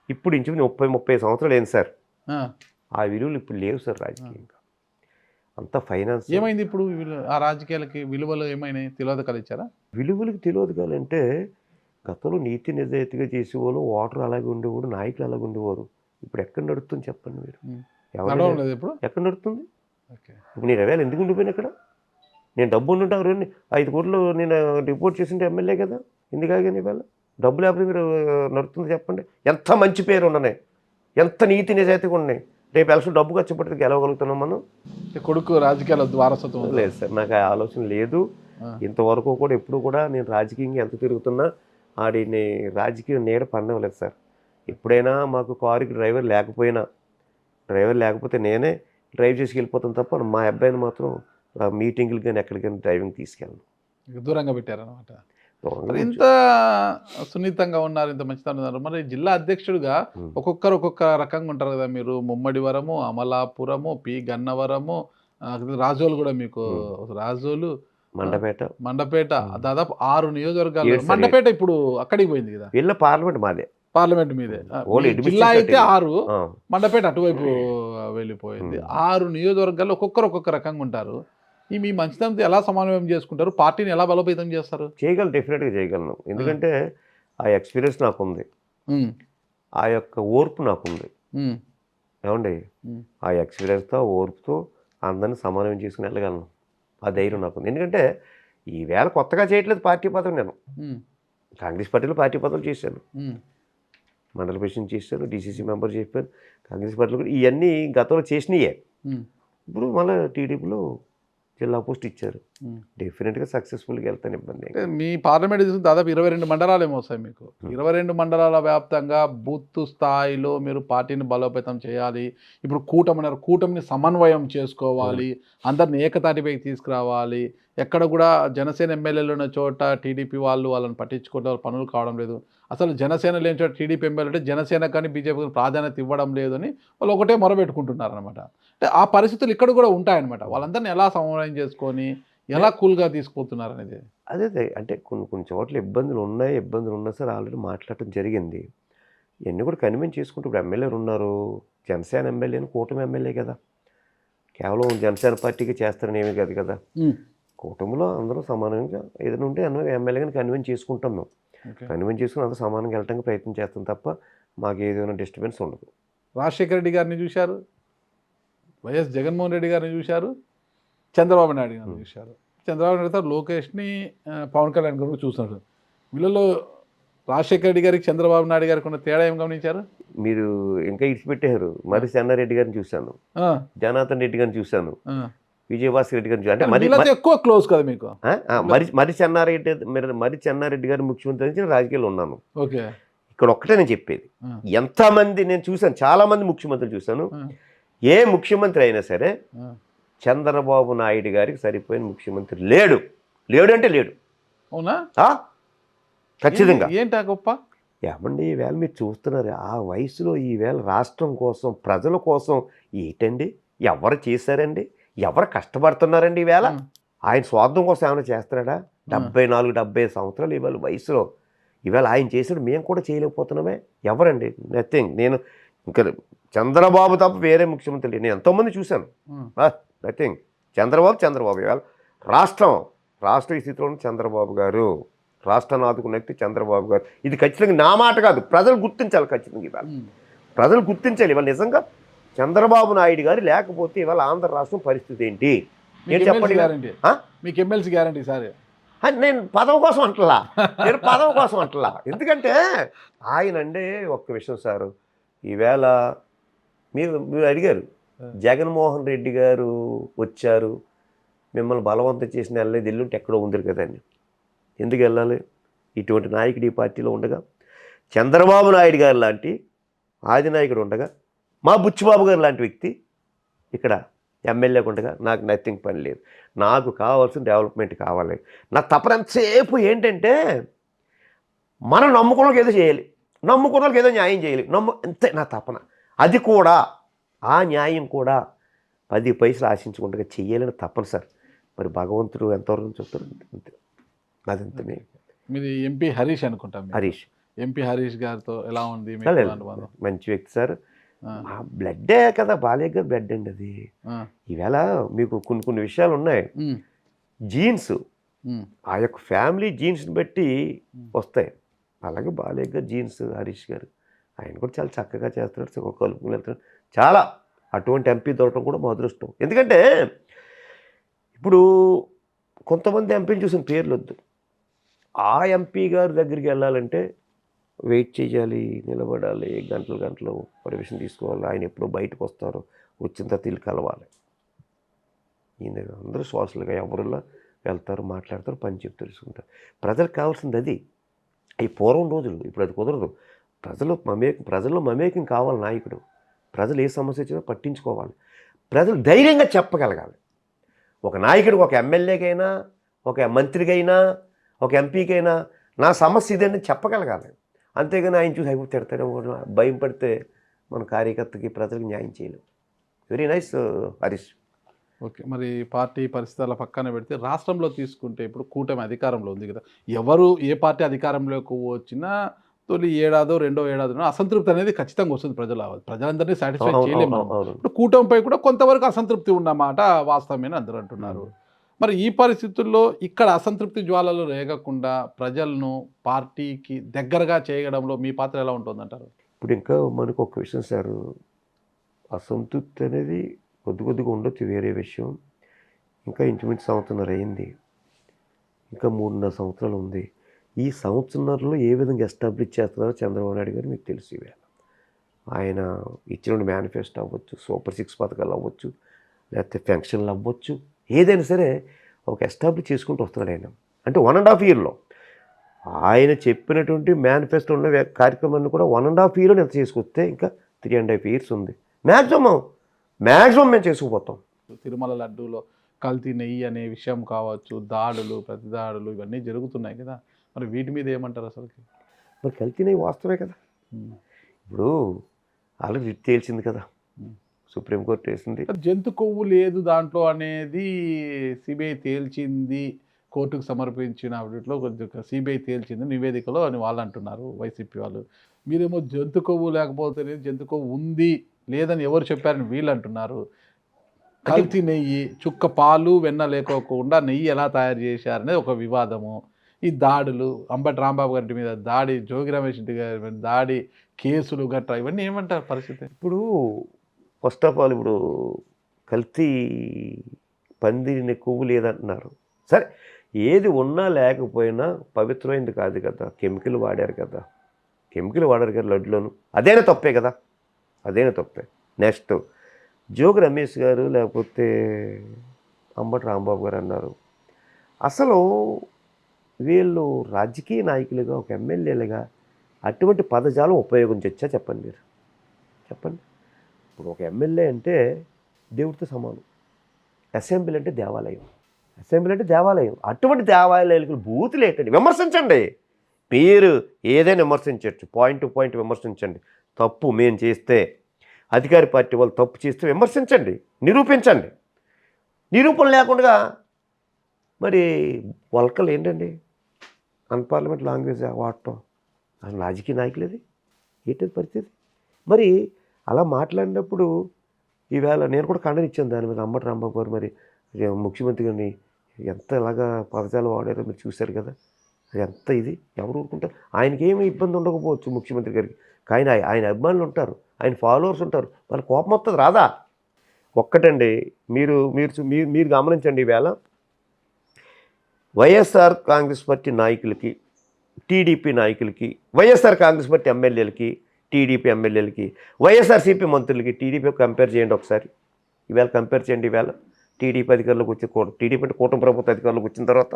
ఇప్పుడు ఇంచుమించు 30 సంవత్సరాలు ఏంటి సార్, ఆ విలువలు ఇప్పుడు లేవు సార్ రాజకీయంగా. అంతా ఫైనాన్స్. ఏమైంది ఇప్పుడు? ఆ రాజకీయాలకి విలువలు ఏమైనాయి? తెలియదు కలిచారా? విలువలకి తెలియదు కాలంటే గతంలో నీతి నిజాయితీగా చేసేవాళ్ళు, ఓటర్ అలాగే ఉండేవాడు, నాయకులు అలాగే ఉండేవారు. ఇప్పుడు ఎక్కడ నడుస్తుంది చెప్పండి మీరు? ఎవరైనా నడవలేదు ఇప్పుడు. ఎక్కడ నడుస్తుంది? ఓకే. ఇప్పుడు నేను 20,000 ఎందుకు ఉండిపోయాను ఇక్కడ? నేను డబ్బు ఉండుంటే ఎవరైనా 5 కోట్లు నేను రిపోర్ట్ చేసింటే ఎమ్మెల్యే కదా, ఎందుకు ఆగాను ఇవాళ? డబ్బు లేకపోతే మీరు నడుస్తుంది చెప్పండి? ఎంత మంచి పేరు ఉన్నాయి, ఎంత నీతి నిజాయితీగా ఉన్నాయి. రేపు ఎలక్షన్ డబ్బు ఖర్చు పెట్టి గెలవగలుగుతున్నాం మనం? కొడుకు రాజకీయాల వారసత్వం లేదు సార్, నాకు ఆ ఆలోచన లేదు. ఇంతవరకు కూడా ఎప్పుడు కూడా నేను రాజకీయంగా ఎంత తిరుగుతున్నా ఆడిని రాజకీయ నీడ పడనివ్వలేదు సార్. ఎప్పుడైనా మాకు కారుకి డ్రైవర్ లేకపోతే నేనే డ్రైవ్ చేసి వెళ్ళిపోతాను తప్ప మా అబ్బాయిని మాత్రం మీటింగ్లు కానీ ఎక్కడికైనా డ్రైవింగ్ తీసుకెళ్ళను. దూరంగా పెట్టారనమాట. మరి ఇంత సున్నితంగా ఉన్నారు, ఇంత మంచితనం ఉన్నారు. మరి జిల్లా అధ్యక్షుడిగా ఒక్కొక్కరు ఒక్కొక్క రకంగా ఉంటారు కదా. మీరు ముమ్మడివరము, అమలాపురము, పి గన్నవరము, రాజోలు కూడా మీకు రాజోలు, మండపేట దాదాపు 6 నియోజకవర్గాలు. మండపేట ఇప్పుడు అక్కడికి పోయింది కదా. వీళ్ళ పార్లమెంట్ మాదే, పార్లమెంట్ మీదే. జిల్లా అయితే 6, మండపేట అటువైపు వెళ్ళిపోయింది. 6 నియోజకవర్గాల్లో ఒక్కొక్కరు ఒక్కొక్క రకంగా ఉంటారు. ఈ మీ మంచితనంతో ఎలా సమన్వయం చేసుకుంటారు? పార్టీని ఎలా బలోపేతం చేస్తారు? చేయగలను, డెఫినెట్గా చేయగలను. ఎందుకంటే ఆ ఎక్స్పీరియన్స్ నాకుంది, ఆ యొక్క ఓర్పు నాకుంది. ఏమండి, ఆ ఎక్స్పీరియన్స్తో ఓర్పుతో అందరినీ సమన్వయం చేసుకుని వెళ్ళగలను. ఆ ధైర్యం నాకుంది. ఎందుకంటే ఈవేళ కొత్తగా చేయట్లేదు పార్టీ పదవి. నేను కాంగ్రెస్ పార్టీలో పార్టీ పదవులు చేశాను, మండల ప్రెసిడెంట్ చేశాను, డీసీసీ మెంబర్ చెప్పాను. కాంగ్రెస్ పార్టీలో కూడా ఇవన్నీ గతంలో చేసినయే. ఇప్పుడు మళ్ళీ టీడీపీలో జిల్లా పోస్ట్ ఇచ్చారు. డెఫినెట్గా సక్సెస్ఫుల్గా వెళ్తాను, ఇబ్బంది. మీ పార్లమెంట్ దాదాపు 22 మండలాలు ఏమో వస్తాయి మీకు. 22 మండలాల వ్యాప్తంగా బూత్ స్థాయిలో మీరు పార్టీని బలోపేతం చేయాలి. ఇప్పుడు కూటమిని సమన్వయం చేసుకోవాలి, అందరిని ఏకతాటిపైకి తీసుకురావాలి. ఎక్కడ కూడా జనసేన ఎమ్మెల్యేలు ఉన్న చోట టీడీపీ వాళ్ళని పట్టించుకోవడం పనులు కావడం లేదు. అసలు జనసేన లేని చోట టీడీపీ ఎమ్మెల్యే అంటే జనసేన కానీ బీజేపీకి ప్రాధాన్యత ఇవ్వడం లేదని వాళ్ళు ఒకటే మొరబెట్టుకుంటున్నారు అనమాట. అంటే ఆ పరిస్థితులు ఇక్కడ కూడా ఉంటాయన్నమాట. వాళ్ళందరినీ ఎలా సమన్వయం చేసుకొని ఎలా కూల్గా తీసుకుపోతున్నారు అనేది. అదే అంటే కొన్ని చోట్ల ఇబ్బందులు ఉన్నా సరే ఆల్రెడీ మాట్లాడటం జరిగింది. ఇవన్నీ కూడా కన్విన్స్ చేసుకుంటూ ఇప్పుడు ఎమ్మెల్యేలు ఉన్నారు. జనసేన ఎమ్మెల్యేని కూటమి ఎమ్మెల్యే కదా, కేవలం జనసేన పార్టీకి చేస్తారని ఏమీ కాదు కదా. కూటమిలో అందరూ సమానంగా ఏదైనా ఉంటే ఎమ్మెల్యేగా కన్విన్స్ చేసుకుంటాం. మేము కన్విన్స్ చేసుకుని అందరూ సమానంగా వెళ్ళటానికి ప్రయత్నం చేస్తాం తప్ప మాకు ఏదైనా డిస్టర్బెన్స్ ఉండదు. రాజశేఖర రెడ్డి గారిని చూశారు, వైఎస్ జగన్మోహన్ రెడ్డి గారిని చూశారు, చంద్రబాబు నాయుడు గారిని చూశారు. చంద్రబాబు నాయుడు గారు లోకేష్ని, పవన్ కళ్యాణ్ గారు చూస్తున్నారు. వీళ్ళలో రాజశేఖర రెడ్డి గారికి చంద్రబాబు నాయుడు గారికి ఉన్న తేడా ఏం గమనించారు? మీరు ఇంకా ఇడిచిపెట్టారు. మరి చెన్నారెడ్డి గారిని చూశాను, జనార్దన్ రెడ్డి గారిని చూశాను, విజయభాస్కర్ రెడ్డి గారిని చూశాను. అంటే ఎక్కువ క్లోజ్ కదా మీకు. మరి చెన్నారెడ్డి గారు ముఖ్యమంత్రి నుంచి రాజకీయాల్లో ఉన్నాను. ఓకే. ఇక్కడ ఒక్కటే నేను చెప్పేది, ఎంతమంది నేను చూశాను, చాలా మంది ముఖ్యమంత్రులు చూశాను. ఏ ముఖ్యమంత్రి అయినా సరే చంద్రబాబు నాయుడు గారికి సరిపోయిన ముఖ్యమంత్రి లేడు. అంటే లేడు. అవునా? ఖచ్చితంగా. ఏంటా గొప్ప? ఏమండి ఈవేళ మీరు చూస్తున్నారు, ఆ వయసులో ఈవేళ రాష్ట్రం కోసం, ప్రజల కోసం ఏంటండి ఎవరు చేశారండి? ఎవరు కష్టపడుతున్నారండి? ఈవేళ ఆయన స్వార్థం కోసం ఏమైనా చేస్తున్నాడా? 74-75 సంవత్సరాలు ఇవాళ వయసులో ఈవేళ ఆయన చేసాడు, మేము కూడా చేయలేకపోతున్నామే. ఎవరండి? నథింగ్. నేను ఇంకా చంద్రబాబు తప్ప వేరే ముఖ్యమంత్రి నేను ఎంతోమంది చూశాను. నథింగ్. చంద్రబాబు ఇవాళ రాష్ట్రం ఈ స్థితిలో ఉన్న చంద్రబాబు గారు, రాష్ట్రాన్ని ఆదుకున్న వ్యక్తి చంద్రబాబు గారు. ఇది ఖచ్చితంగా నా మాట కాదు, ప్రజలు గుర్తించాలి. ఖచ్చితంగా ఇవాళ ప్రజలు గుర్తించాలి. ఇవాళ నిజంగా చంద్రబాబు నాయుడు గారు లేకపోతే ఇవాళ ఆంధ్ర రాష్ట్రం పరిస్థితి ఏంటి? నేను చెప్పండి. మీకు ఎమ్మెల్సీ గ్యారంటీ సార్? నేను పదవి కోసం అంటలా. ఎందుకంటే ఆయనండి ఒక్క విషయం సార్, ఈవేళ మీరు అడిగారు, జగన్మోహన్ రెడ్డి గారు వచ్చారు, మిమ్మల్ని బలవంతం చేసిన వెళ్ళలేదు, ఎల్లుంటే ఎక్కడో ఉంది కదండి. ఎందుకు వెళ్ళాలి? ఇటువంటి నాయకుడు ఈ పార్టీలో ఉండగా, చంద్రబాబు నాయుడు గారు లాంటి ఆదినాయకుడు ఉండగా, మా బుచ్చిబాబు గారు లాంటి వ్యక్తి ఇక్కడ ఎమ్మెల్యేగా ఉండగా నాకు నథింగ్ పని లేదు. నాకు కావాల్సిన డెవలప్మెంట్ కావాలి. నా తపన ఎంతసేపు ఏంటంటే మనం నమ్ముకున్నోళ్ళకి ఏదో చేయాలి, నమ్ముకున్నోళ్ళకి ఏదో న్యాయం చేయాలి, అంతే నా తపన. అది కూడా ఆ న్యాయం కూడా 10 పైసలు ఆశించకుండా చెయ్యాలని తప్పన సార్. మరి భగవంతుడు ఎంతవరకు చెప్తారు అంతే. అదంతే. మీది ఎంపీ హరీష్ అనుకుంటాం. ఎంపీ హరీష్ గారితో ఎలా ఉంది? మంచి వ్యక్తి సార్. బ్లడ్డే కదా, బాలయ్య గారు బ్లడ్ అండి అది. ఈవేళ మీకు కొన్ని విషయాలు ఉన్నాయి. జీన్స్, ఆ యొక్క ఫ్యామిలీ జీన్స్ని బట్టి వస్తాయి. అలాగే బాలయ్య గారు జీన్స్ హరీష్ గారు ఆయన కూడా చాలా చక్కగా చేస్తున్నారు, కలుపుకుని వెళ్తున్నారు. చాలా అటువంటి ఎంపీ దొరకడం కూడా మా అదృష్టం. ఎందుకంటే ఇప్పుడు కొంతమంది ఎంపీని చూసిన పేర్లు వద్దు, ఆ ఎంపీ గారి దగ్గరికి వెళ్ళాలంటే వెయిట్ చేయాలి, నిలబడాలి, గంటలు గంటలు పర్మిషన్ తీసుకోవాలి. ఆయన ఎప్పుడో బయటకు వస్తారు, వచ్చిన తర్వాత వీళ్ళు కలవాలి. ఈయన అందరూ శ్వాసలుగా ఎవరిలా వెళ్తారు, మాట్లాడతారు, పని చెప్పి తెలుసుకుంటారు. ప్రజలకు కావాల్సింది అది. ఈ పూర్వం రోజులు, ఇప్పుడు అది కుదరదు. ప్రజల్లో మమేకం కావాలి నాయకుడు. ప్రజలు ఏ సమస్య వచ్చినా పట్టించుకోవాలి, ప్రజలు ధైర్యంగా చెప్పగలగాలి. ఒక నాయకుడికి, ఒక ఎమ్మెల్యేకైనా, ఒక మంత్రికైనా, ఒక ఎంపీకైనా నా సమస్య ఇదని చెప్పగలగాలి. అంతేగాని ఆయన చూసి అయిపోయి తిడతాడేమో భయం పడితే మన కార్యకర్తకి ప్రజలకు న్యాయం చేయలేం. Very nice Harish. ఓకే, మరి పార్టీ పరిస్థితుల పక్కన పెడితే రాష్ట్రంలో తీసుకుంటే ఇప్పుడు కూటమి అధికారంలో ఉంది కదా, ఎవరు ఏ పార్టీ అధికారంలోకి వచ్చినా తొలి ఏడాదో రెండో ఏడాదో అసంతృప్తి అనేది ఖచ్చితంగా వస్తుంది. ప్రజలందరినీ సాటిస్ఫై చేయలేము మనం. ఇప్పుడు కూటమిపై కూడా కొంతవరకు అసంతృప్తి ఉన్నమాట వాస్తవమేనని అందరూ అంటున్నారు. మరి ఈ పరిస్థితుల్లో ఇక్కడ అసంతృప్తి జ్వాలలు రేగకుండా ప్రజలను పార్టీకి దగ్గరగా చేయడంలో మీ పాత్ర ఎలా ఉంటుందంటారు? ఇప్పుడు ఇంకా మనకు ఒక విషయం సార్, అసంతృప్తి అనేది కొద్దిగా ఉండొచ్చు, వేరే విషయం. ఇంకా ఇంచుమించు సంవత్సరంన్నర అయింది, ఇంకా 3.5 సంవత్సరాలు ఉంది. ఈ సంవత్సరంలో ఏ విధంగా ఎస్టాబ్లిష్ చేస్తున్నారో చంద్రబాబు నాయుడు గారు మీకు తెలుసు. ఈవేళ ఆయన ఇచ్చిన మేనిఫెస్టో అవ్వచ్చు, సూపర్ 6 పథకాలు అవ్వచ్చు, లేకపోతే పెన్షన్లు అవ్వచ్చు, ఏదైనా సరే ఒక ఎస్టాబ్లిష్ చేసుకుంటూ వస్తున్నాడు ఆయన. అంటే 1.5 ఇయర్లో ఆయన చెప్పినటువంటి మేనిఫెస్టో ఉన్న కార్యక్రమాన్ని కూడా 1.5 ఇయర్లో ఎంత చేసుకొస్తే ఇంకా 3.5 ఇయర్స్ ఉంది. మ్యాక్సిమం మేము చేసుకుపోతాం. తిరుమల లడ్డూలో కల్తీ నెయ్యి అనే విషయం కావచ్చు, దాడులు, ప్రతి దాడులు ఇవన్నీ జరుగుతున్నాయి కదా, మరి వీటి మీద ఏమంటారు అసలుకి? మరి కల్తీ నెయ్యి వాస్తవే కదా. ఇప్పుడు ఆల్రెడీ తేల్చింది కదా, సుప్రీంకోర్టు వేసింది. జంతు కొవ్వు లేదు దాంట్లో అనేది సిబిఐ తేల్చింది, కోర్టుకు సమర్పించిన వీటిలో కొంచెం సిబిఐ తేల్చింది నివేదికలో అని వాళ్ళు అంటున్నారు, వైసీపీ వాళ్ళు. మీరేమో జంతు కొవ్వు లేకపోతే జంతు కొవ్వు ఉంది లేదని ఎవరు చెప్పారని వీళ్ళు అంటున్నారు. కల్తీ నెయ్యి, చుక్క పాలు వెన్న లేకోకుండా నెయ్యి ఎలా తయారు చేశారనేది ఒక వివాదము. ఈ దాడులు, అంబటి రాంబాబు గారి మీద దాడి, జోగి రమేష్ ఇంటి గారి మీద దాడి, కేసులు గట్రా ఇవన్నీ ఏమంటారు పరిస్థితి? ఇప్పుడు ఫస్ట్ ఆఫ్ ఆల్ ఇప్పుడు కల్తీ పందిరిని కొవ్వు లేదంటున్నారు. సరే, ఏది ఉన్నా లేకపోయినా పవిత్రమైనది కాదు కదా, కెమికల్ వాడారు కదా లడ్డులోను. అదేనా తప్పే కదా, అదేనా తప్పే. నెక్స్ట్ జోగి రమేష్ గారు లేకపోతే అంబటి రాంబాబు గారు అన్నారు. అసలు వీళ్ళు రాజకీయ నాయకులుగా, ఒక ఎమ్మెల్యేలుగా అటువంటి పదజాలం ఉపయోగించవచ్చా చెప్పండి మీరు, చెప్పండి. ఇప్పుడు ఒక ఎమ్మెల్యే అంటే దేవుడితో సమానం, అసెంబ్లీ అంటే దేవాలయం. అటువంటి దేవాలయాలకు బూతులు ఏంటండి? విమర్శించండి, మీరు ఏదైనా విమర్శించవచ్చు, పాయింట్ టు పాయింట్ విమర్శించండి. తప్పు మేము చేస్తే, అధికార పార్టీ వాళ్ళు తప్పు చేస్తే విమర్శించండి, నిరూపించండి. నిరూపణ లేకుండా మరి వల్కలు ఏంటండి, అన్పార్లమెంట్ లాంగ్వేజ్ వాడటం, అసలు రాజకీయ నాయకులేది ఏంటది పరిస్థితి? మరి అలా మాట్లాడినప్పుడు ఈవేళ నేను కూడా ఖండనిచ్చాను దాని మీద. అంబటి రాంబాబు గారు మరి ముఖ్యమంత్రి గారిని ఎంత ఇలాగా పదజాలు వాడారో మీరు చూశారు కదా, అది ఎంత ఇది, ఎవరు ఊరుకుంటారు? ఆయనకి ఏమి ఇబ్బంది ఉండకపోవచ్చు ముఖ్యమంత్రి గారికి, కానీ ఆయన అభిమానులు ఉంటారు, ఆయన ఫాలోవర్స్ ఉంటారు, వాళ్ళ కోపం వస్తుంది రాదా? ఒక్కటండి, మీరు గమనించండి, ఈవేళ వైఎస్ఆర్ కాంగ్రెస్ పార్టీ నాయకులకి, టీడీపీ నాయకులకి, వైఎస్ఆర్ కాంగ్రెస్ పార్టీ ఎమ్మెల్యేలకి, టీడీపీ ఎమ్మెల్యేలకి, వైఎస్ఆర్సీపీ మంత్రులకి టీడీపీ కంపేర్ చేయండి ఒకసారి. ఈవేళ కంపేర్ చేయండి. ఈవేళ టీడీపీ అధికారంలోకి వచ్చి, టీడీపీ అంటే కూటమి ప్రభుత్వం అధికారంలోకి వచ్చిన తర్వాత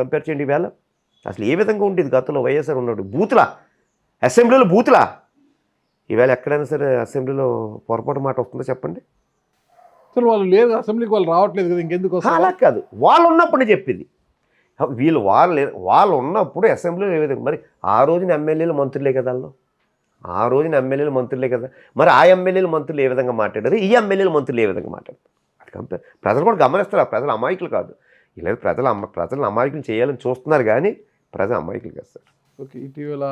కంపేర్ చేయండి. ఈవేళ అసలు ఏ విధంగా ఉండేది? గతంలో వైఎస్ఆర్ ఉన్నాడు, బూతులా, అసెంబ్లీలో బూతులా. ఈవేళ ఎక్కడైనా సరే అసెంబ్లీలో పొరపాటు మాట వస్తుందో చెప్పండి? అసలు వాళ్ళు లేదు, అసెంబ్లీకి వాళ్ళు రావట్లేదు కదా, ఇంకెందుకు? అలా కాదు, వాళ్ళు ఉన్నప్పుడు చెప్పింది. వాళ్ళు ఉన్నప్పుడు అసెంబ్లీలో ఏ విధంగా, మరి ఆ రోజున ఎమ్మెల్యేలు మంత్రులే కదా, మరి ఆ ఎమ్మెల్యేలు మంత్రులు ఏ విధంగా మాట్లాడారు, ఈ ఎమ్మెల్యేలు మంత్రులు ఏ విధంగా మాట్లాడారు, అది కంపేర్. ప్రజలు కూడా గమనిస్తారు, ప్రజలు అమాయకులు కాదు. ఇలా ప్రజలు అమాయకులు చేయాలని చూస్తున్నారు, కానీ ప్రజలు అమాయకులు కాదు సార్. ఓకే, ఇటీవల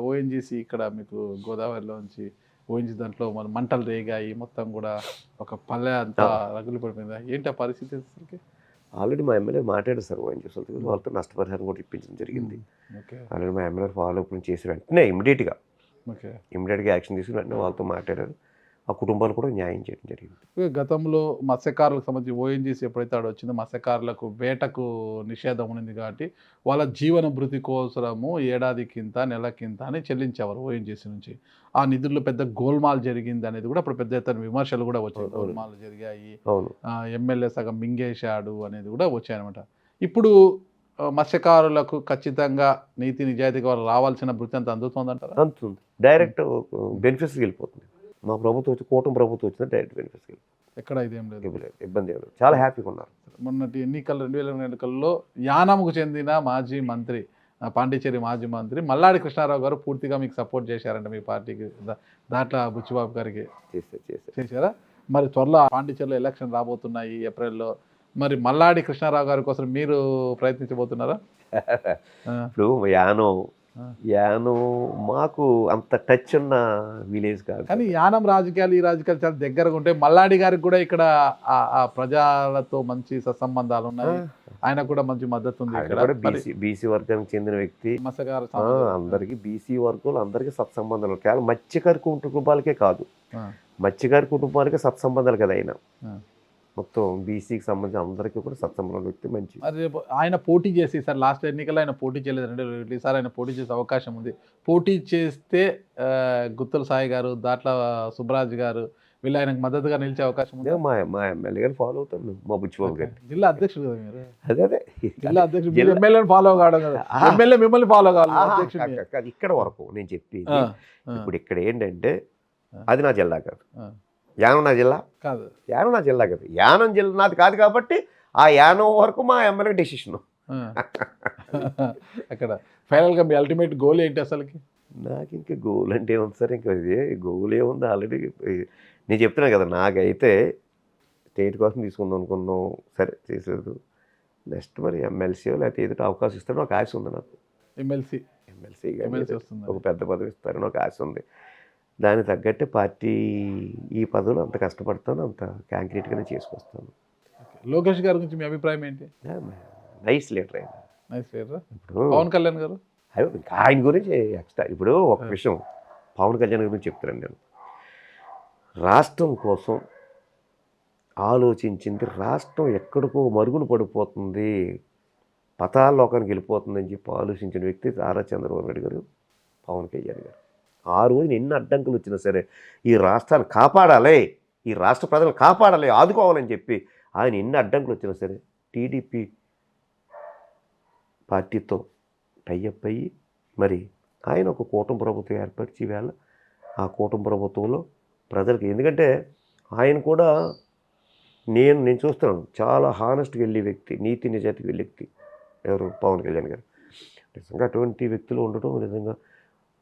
ఓఎన్జీసీ ఇక్కడ మీకు గోదావరిలోంచి ఓఎన్జీ దాంట్లో మన మంటలు రేగాయి, మొత్తం కూడా ఒక పల్లె అంతా రగులు పడిపోయిందా ఏంటి ఆ పరిస్థితి? అసలుకి ఆల్రెడీ మా ఎమ్మెల్యే మాట్లాడారు సార్ ఓఎన్జీసీ వాళ్ళతో నష్టపరిహారం కూడా ఇప్పించడం జరిగింది. ఓకే ఆల్రెడీ మా ఎమ్మెల్యే ఫాలో అప్ చేసి వెంటనే ఇమీడియట్గా ఓకే యాక్షన్ తీసుకుని వెంటనే వాళ్ళతో మాట్లాడారు. ఆ కుటుంబాలు కూడా న్యాయం చేయడం జరిగింది. గతంలో మత్స్యకారులకు సంబంధించి ఓఎన్జీసీ ఎప్పుడైతే ఆడ వచ్చిందో మత్స్యకారులకు వేటకు నిషేధం ఉన్నది కాబట్టి వాళ్ళ జీవన భృతి కోసము ఏడాదికింత నెలకింత అని చెల్లించేవారు ఓఎన్జీసీ నుంచి. ఆ నిధుల్లో పెద్ద గోల్మాల్ జరిగింది అనేది కూడా అప్పుడు పెద్ద ఎత్తున విమర్శలు కూడా వచ్చాయి. గోల్మాల్ జరిగాయి, అవును, ఎమ్మెల్యే సగం మింగేశాడు అనేది కూడా వచ్చాయన్నమాట. ఇప్పుడు మత్స్యకారులకు ఖచ్చితంగా నీతి నిజాయితీగా వాళ్ళు రావాల్సిన భృతి అంత అందుతుందంటారా? అందుతుంది. డైరెక్ట్ బెనిఫిట్స్కి వెళ్ళిపోతుంది. మా ప్రభుత్వం వచ్చి కూటమి ప్రభుత్వం వచ్చింది డైరెక్ట్ బెనిఫిట్స్కి వెళ్ళిపోతుంది. ఎక్కడ ఇదేం లేదు, ఇబ్బంది ఏం లేదు, చాలా హ్యాపీగా ఉన్నారు. మొన్నటి ఎన్నికలు 2020 ఎన్నికల్లో యానాముకు చెందిన మాజీ మంత్రి పాండిచ్చేరి మాజీ మంత్రి మల్లాడి కృష్ణారావు గారు పూర్తిగా మీకు సపోర్ట్ చేశారంట మీ పార్టీకి, దాంట్లో బుచ్చిబాబు గారికి చేశారా? మరి త్వరలో పాండిచ్చేరిలో ఎలక్షన్ రాబోతున్నాయి ఏప్రిల్లో, మరి మల్లాడి కృష్ణారావు గారి కోసం మీరు ప్రయత్నించబోతున్నారా? ఇప్పుడు యానం మాకు అంత టచ్ ఉన్న విలేజ్ కాదు, కానీ యానం రాజకీయాలు ఈ రాజకీయాలు చాలా దగ్గరగా ఉంటాయి. మల్లాడి గారికి కూడా ఇక్కడ ఆ ప్రజలతో మంచి సత్సంబంధాలు ఉన్నాయి, ఆయన కూడా మంచి మద్దతు ఉంది. బీసీ వర్గానికి చెందిన వ్యక్తి, మత్స్యకారు అందరికి బీసీ వర్గాలు అందరికీ సత్సంబంధాలు. కేవలం మత్స్యకారి కుటుంబాలకే కాదు, మత్స్యకారి కుటుంబాలకే సత్సంబంధాలు కదా ఆయన. మొత్తం బీసీకి సంబంధించి అందరికీ కూడా సత్సంబంధం వ్యక్తి మంచి. రేపు ఆయన పోటీ చేసి సార్ లాస్ట్ ఎన్నికల్లో ఆయన పోటీ చేయలేదు, ఈసారి ఆయన పోటీ చేసే అవకాశం ఉంది. పోటీ చేస్తే గుత్తుల సాయి గారు, దాట్ల సుబ్బరాజ్ గారు వీళ్ళు ఆయనకు మద్దతుగా నిలిచే అవకాశం ఉంది. మా ఎమ్మెల్యే గారు ఫాలో అవుతాను, మా బుచ్చిబాబు గారు జిల్లా అధ్యక్షుడు కదా మీరు. అదే జిల్లా అధ్యక్షుడు ఎమ్మెల్యేని ఫాలో కావడం కదా, ఎమ్మెల్యే మిమ్మల్ని ఫాలో కావాలి. ఇక్కడ వరకు నేను చెప్పేది ఇప్పుడు ఇక్కడ ఏంటంటే అది నా జిల్లా కాదు, యానం నా జిల్లా కాదు, యానం నా జిల్లా కాదు, యానం జిల్లా నాది కాదు కాబట్టి ఆ యానం వరకు మా ఎమ్మెల్యే డెసిషన్. అక్కడ ఫైనల్గా మీ అల్టిమేట్ గోల్ ఏంటి అసలుకి? నాకు ఇంకా గోల్ అంటే ఏముంది సార్, ఇంకా ఇది గోల్ ఏముంది, ఆల్రెడీ నేను చెప్తున్నా కదా, నాకైతే స్టేట్ కోసం తీసుకుందాం అనుకున్నాం, సరే చేసేది. నెక్స్ట్ మరి ఎమ్మెల్సీ లేకపోతే ఏదో అవకాశం ఇస్తారని ఒక ఆశ ఉంది నాకు. ఎమ్మెల్సీ వస్తుంది, ఒక పెద్ద పదవి ఇస్తారని ఒక ఆశ ఉంది. దానికి తగ్గట్టే పార్టీ ఈ పదవులు అంత కష్టపడతాను, అంత కాంక్రీట్గానే చేసుకొస్తాను. లోకేష్ గారి గురించి మీ అభిప్రాయం ఏంటి? నైస్ లీడర్ ఆయన, నైస్ లీడర్. ఇప్పుడు పవన్ కళ్యాణ్ గారు, ఆయన గురించి ఎక్స్ట్రా ఇప్పుడు ఒక విషయం పవన్ కళ్యాణ్ గురించి చెప్తున్నాను నేను. రాష్ట్రం కోసం ఆలోచించింది, రాష్ట్రం ఎక్కడికో మరుగున పడిపోతుంది, పతాల్లోకానికి వెళ్ళిపోతుందని చెప్పి ఆలోచించిన వ్యక్తి నారా చంద్రబాబు నాయుడు గారు, పవన్ కళ్యాణ్ గారు. ఆ రోజున ఎన్ని అడ్డంకులు వచ్చినా సరే ఈ రాష్ట్రాన్ని కాపాడాలి, ఈ రాష్ట్ర ప్రజలను కాపాడాలి, ఆదుకోవాలని చెప్పి ఆయన ఎన్ని అడ్డంకులు వచ్చినా సరే టీడీపీ పార్టీతో టైఅప్ అయ్యి మరి ఆయన ఒక కూటమి ప్రభుత్వం ఏర్పరిచి వేళ ఆ కూటమి ప్రభుత్వంలో ప్రజలకి, ఎందుకంటే ఆయన కూడా నేను చూస్తున్నాను చాలా హానెస్ట్గా వెళ్ళే వ్యక్తి, నీతి నిజాయితీకి వెళ్ళే వ్యక్తి ఎవరు, పవన్ కళ్యాణ్ గారు. నిజంగా అటువంటి వ్యక్తులు ఉండటం నిజంగా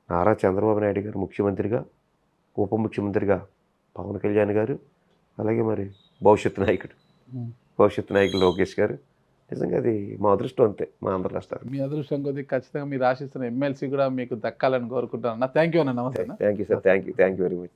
నారా చంద్రబాబు నాయుడు గారు ముఖ్యమంత్రిగా, ఉప ముఖ్యమంత్రిగా పవన్ కళ్యాణ్ గారు, అలాగే మరి భవిష్యత్తు నాయకులు లోకేష్ గారు, నిజంగా అది మా అదృష్టం అంతే, మా ఆంధ్ర రాష్ట్రాలు. మీ అదృష్టం కొద్ది ఖచ్చితంగా మీరు ఆశిస్తున్న ఎమ్మెల్సీ కూడా మీకు దక్కాలని కోరుకుంటాను అన్న. థ్యాంక్ యూ అన్న, నమస్తే. Thank you sir, thank you very much.